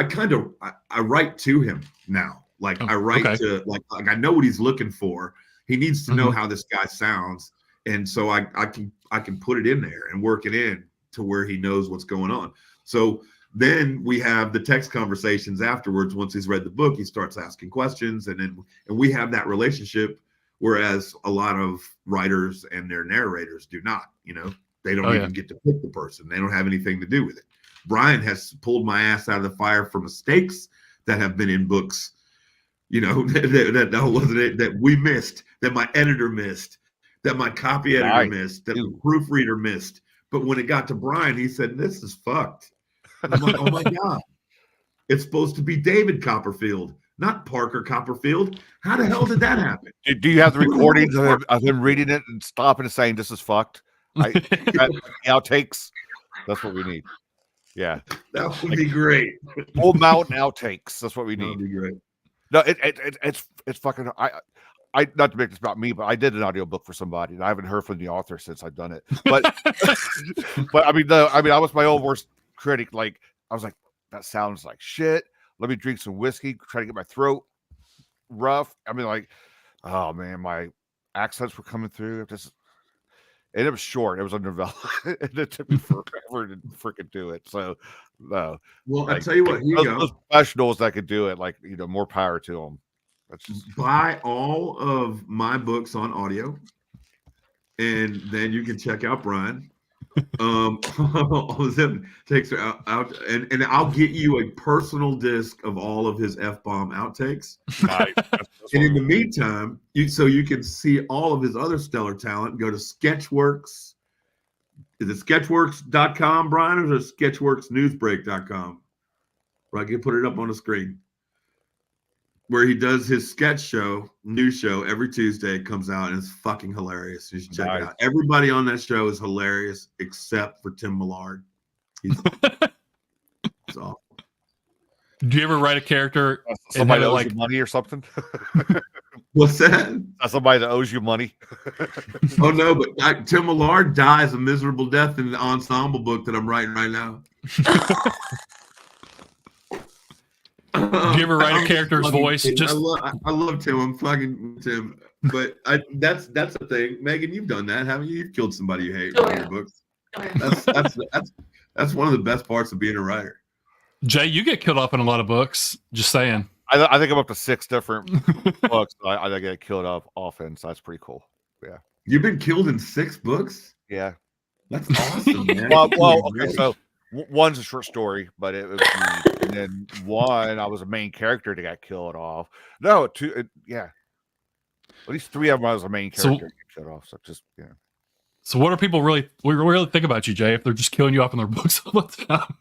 I write to him now. Like I write to like I know what he's looking for. He needs to know how this guy sounds, and so I can put it in there and work it in to where he knows what's going on. So then we have the text conversations afterwards. Once he's read the book, he starts asking questions, and we have that relationship. Whereas a lot of writers and their narrators do not. They don't even get to pick the person. They don't have anything to do with it. Brian has pulled my ass out of the fire for mistakes that have been in books, that wasn't it, that we missed, that my editor missed, that my copy editor missed, that the proofreader missed. But when it got to Brian, he said, "This is fucked." And I'm like, "Oh my God. It's supposed to be David Copperfield, not Parker Copperfield. How the hell did that happen?" Do you have the recordings of him reading it and stopping and saying, "This is fucked"? Outtakes. That's what we need. Yeah, that would be great. Full mountain outtakes. That's what we need. That would be great. No, it's fucking. I not to make this about me, but I did an audiobook for somebody, and I haven't heard from the author since I've done it. But but I mean, I was my own worst critic. Like I was like, that sounds like shit. Let me drink some whiskey, try to get my throat rough. I mean, like, oh man, my accents were coming through. And it was short. It was a novella. And it took me forever to freaking do it. So, no. Well, like, I tell you what, those professionals that could do it, like, more power to them. Buy all of my books on audio, and then you can check out Brian. All of them takes her out and I'll get you a personal disc of all of his F-bomb outtakes. Nice. And in the meantime, you can see all of his other stellar talent. Go to Sketchworks. Is it sketchworks.com, Brian, or is it sketchworksnewsbreak.com? Where I can put it up on the screen. Where he does his sketch show, news show, every Tuesday. It comes out, and it's fucking hilarious. You should check it out. Everybody on that show is hilarious except for Tim Millard. He's awful. Do you ever write a character? Somebody that owes you money or something? What's that? Somebody that owes you money. Oh, no, but Tim Millard dies a miserable death in the ensemble book that I'm writing right now. Do you ever write a character's voice? I love Tim. I'm fucking Tim. But that's the thing. Megan, you've done that, haven't you? You've killed somebody you hate in your books. That's one of the best parts of being a writer. Jay, you get killed off in a lot of books. Just saying. I think I'm up to 6 different books. I get killed off often, so that's pretty cool. Yeah. You've been killed in 6 books? Yeah. That's awesome, man. Well, okay, so one's a short story, but it was me. And then one, I was a main character that got killed off. No, 2, yeah. At least 3 of them I was a main character that got killed off. So just, So what do people really think about you, Jay, if they're just killing you off in their books all the time?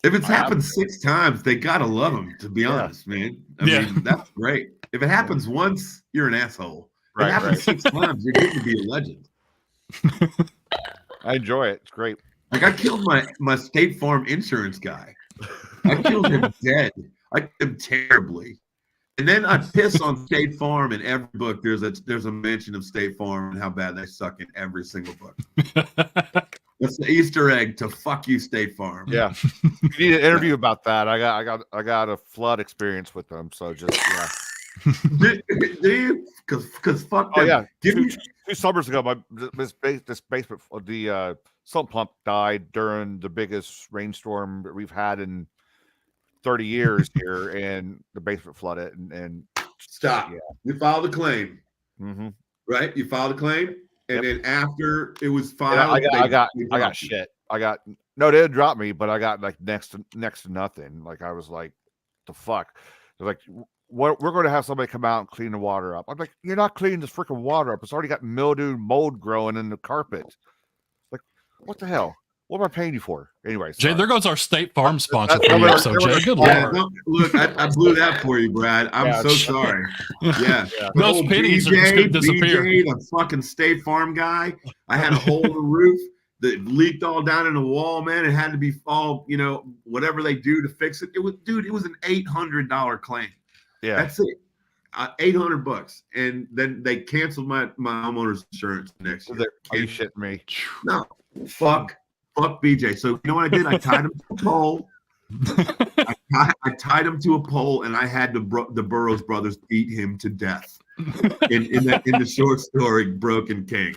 If it's happened 6 times, they gotta love him, to be honest, man. I mean, that's great. If it happens once, you're an asshole. If it happens 6 times, you're getting to be a legend. I enjoy it. It's great. Like I killed my State Farm insurance guy. I killed him dead. I killed him terribly. And then I piss on State Farm in every book. There's a mention of State Farm and how bad they suck in every single book. That's the Easter egg to fuck you, State Farm. Yeah, you need an interview about that. I got a flood experience with them. So just do you? Because fuck them. Oh yeah, 2 summers ago, this basement, the sump pump died during the biggest rainstorm we've had in 30 years here, and the basement flooded. And stop. Yeah. You filed a claim, right? You filed a claim, and then after it was filed, I got shit. They didn't drop me, but I got like next to nothing. Like I was like, the fuck. They're like, we're going to have somebody come out and clean the water up. I'm like, you're not cleaning this freaking water up. It's already got mildew, mold growing in the carpet. Like, what the hell? What am I paying you for? Anyways, Jay, there goes our State Farm sponsor for that- you. that- So, that- Jay, good Yeah, lord. no, look, I blew that for you, Brad. I'm so sorry. Yeah. Those Old pennies are just going to disappear. BJ, the fucking State Farm guy. I had a hole in the roof that leaked all down in the wall, man. It had to be all, whatever they do to fix it. It was an $800 claim. Yeah. That's it. $800, and then they canceled my homeowner's insurance next year. Are you shitting me? No, fuck BJ. So you know what I did? I tied him to a pole. I tied him to a pole, and I had the Burroughs brothers beat him to death. In the short story Broken King,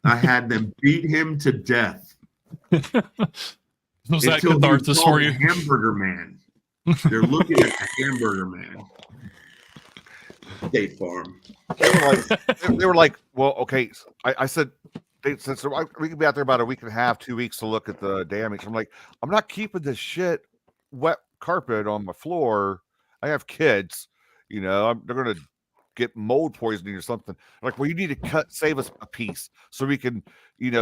I had them beat him to death. Was that catharsis for you? Hamburger Man. They're looking at the Hamburger Man. State Farm. They were like, well, okay. I said, we could be out there about a week and a half, 2 weeks to look at the damage. I'm like, I'm not keeping this shit wet carpet on my floor. I have kids, they're gonna get mold poisoning or something. Like, well, you need to save us a piece so we can,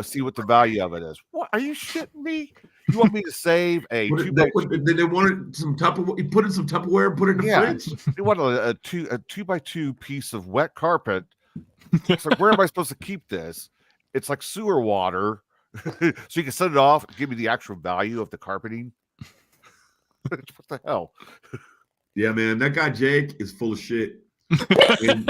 see what the value of it is. What, are you shitting me? You want me to save a they wanted some Tupperware? You put in some Tupperware and put it in the fridge? They want a 2x2 piece of wet carpet. It's like, where am I supposed to keep this? It's like sewer water. So you can set it off and give me the actual value of the carpeting. What the hell? Yeah, man, that guy Jake is full of shit. Him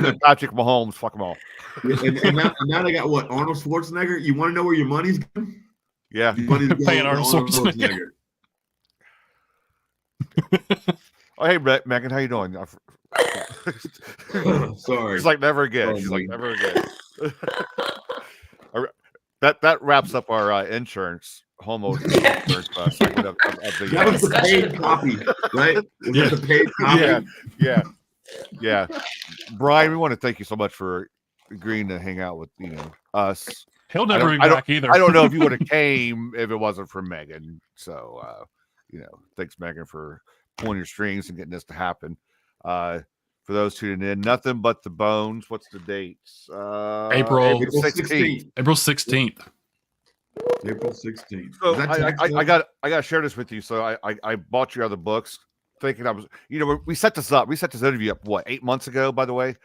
and Patrick Mahomes, fuck them all. And now they got what? Arnold Schwarzenegger? You want to know where your money's going? Yeah. Your money's going Paying to Arnold Schwarzenegger. Oh, hey, Megan, how you doing? Sorry. She's like, never again. She's like, never again. That wraps up our insurance, homeowner insurance segment of the That was the paid copy, right? Was that the paid copy? Yeah. Brian, we want to thank you so much for agreeing to hang out with us. He'll never be back either. I don't know if you would have came if it wasn't for Megan. So thanks, Megan, for pulling your strings and getting this to happen. For those tuning in, Nothing But the Bones. What's the dates? April 16th. April 16th. April 16th. So I got to share this with you. So I bought your other books, thinking I was, we set this up. We set this interview up 8 months ago, by the way.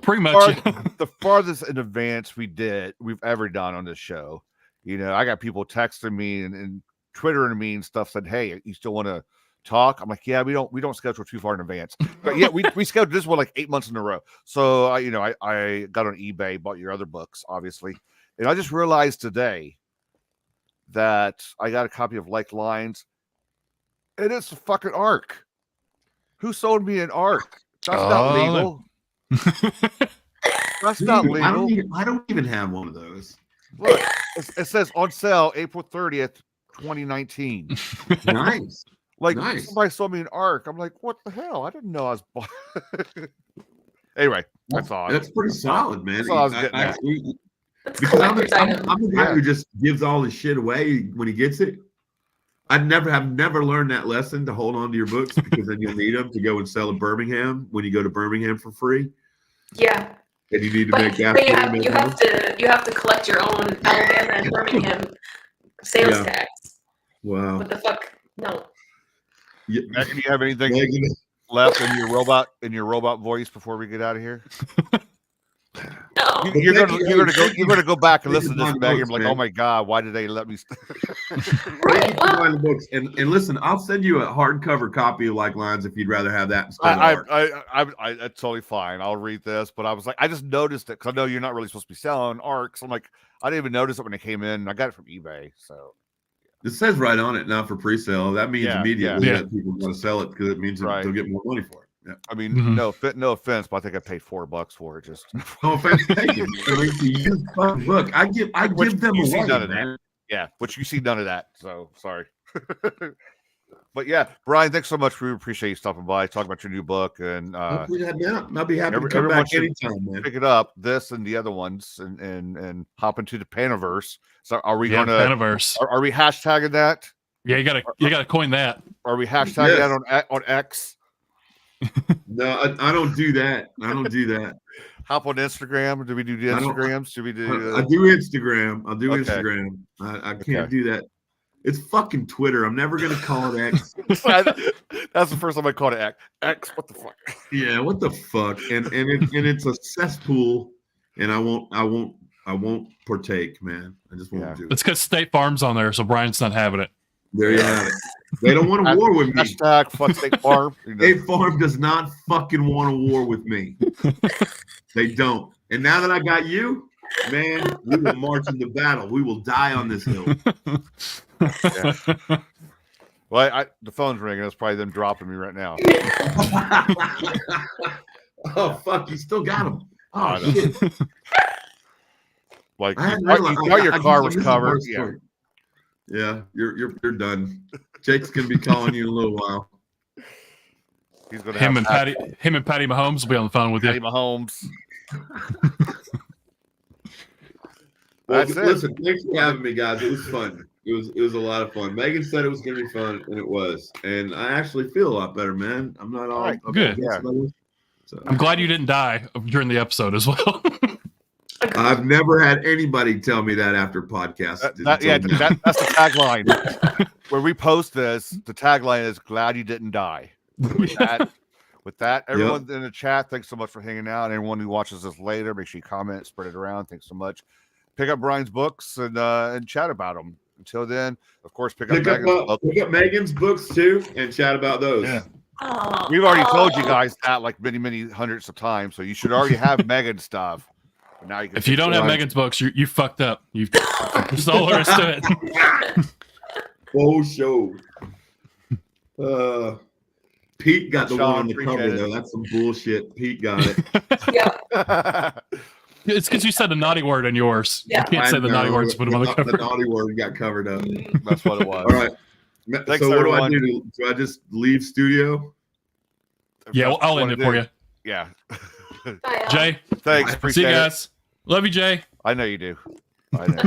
Pretty much the farthest in advance we've ever done on this show. I got people texting me and Twittering me and stuff, said, hey, you still want to talk? I'm like, yeah, we don't schedule too far in advance. But yeah, we scheduled this one like 8 months in a row. So I got on eBay, bought your other books, obviously. And I just realized today that I got a copy of Like Lines, and it's a fucking ARC. Who sold me an ARC? That's not legal. That's not legal. I don't even have one of those. Look, it says on sale April 30th, 2019. Nice. Nice. Somebody sold me an ARC. I'm like, what the hell? I didn't know I was. Anyway, that's all. That's pretty solid, man. That's all I was getting at. Because I'm the guy who just gives all his shit away when he gets it. I've never learned that lesson to hold on to your books, because then you'll need them to go and sell in Birmingham when you go to Birmingham for free. Yeah. And you need to make gas. You have to collect your own Alabama and Birmingham sales tax. Wow. What the fuck? No. Yeah. Megan, do you have anything left in your robot voice before we get out of here? No. You're gonna go back and listen to this, Megan. Like, oh my god, why did they let me? Right. The books and listen, I'll send you a hardcover copy of Like Lines if you'd rather have that instead of that's totally fine. I'll read this, but I was like, I just noticed it because I know you're not really supposed to be selling ARCs. I'm like, I didn't even notice it when it came in. I got it from eBay, so. It says right on it, not for pre-sale. That means immediately that people want to sell it, because it means they'll get more money for it. Yeah. I mean, no offense, but I think I paid $4 for it. Just no offense taken. Look, I give them away, none of that. Yeah, which you see none of that. So sorry. But yeah, Brian, thanks so much. We appreciate you stopping by, talking about your new book, and I'll be happy to come back anytime, man. Pick it up, this and the other ones, and hop into the Panaverse. So are we gonna Panaverse? Are we hashtagging that? Yeah, you gotta coin that. Are we hashtagging that on X? No, I don't do that. hop on Instagram? Do we do the Instagrams? Do we do? I do Instagram. I'll do Okay. Instagram. I can't do that. It's fucking Twitter. I'm never gonna call it X. That's the first time I called it X. X. What the fuck? Yeah, what the fuck? And it's a cesspool, and I won't partake, man. I just won't do it. It's because State Farm's on there, so Brian's not having it. There you have it. They don't want a war with me. Hashtag fuck State Farm. State Farm does not fucking want a war with me. They don't. And now that I got you, man, we will march into battle. We will die on this hill. Yeah. Well, the phone's ringing. It's probably them dropping me right now. Oh fuck! You still got him. Oh shit! Like you thought your car was covered. Yeah. Yeah, you're done. Jake's gonna be calling you in a little while. He's gonna him and Patty Mahomes will be on the phone with Patty you. Mahomes. Well, listen, thanks for having me, guys. It was fun. It was a lot of fun. Megan said it was gonna be fun, and it was. And I actually feel a lot better, man. I'm not all good. Yeah. So. I'm glad you didn't die during the episode as well. I've never had anybody tell me that after podcasts. That's the tagline. Where we post this, the tagline is "Glad you didn't die." With that, everyone in the chat, thanks so much for hanging out. Anyone who watches this later, make sure you comment, spread it around. Thanks so much. Pick up Brian's books and chat about them. Until then, of course, pick up Megan's books too and chat about those. Yeah. We've already told you guys that like many hundreds of times, so you should already have Megan's stuff. But now if you don't have Megan's books, you fucked up. There's all there is to it. Full show. Pete got the one on the cover though. That's some bullshit. Pete got it. Yeah. It's because you said a naughty word in yours. Yeah. You can't say the naughty words, put them on the cover. The naughty word got covered up. That's what it was. All right. Thanks, so everyone. what do I do? Do I just leave studio? Yeah, well, I'll end it for you. Yeah. Bye, Jay. Thanks. See you guys. Love you, Jay. I know you do. I know.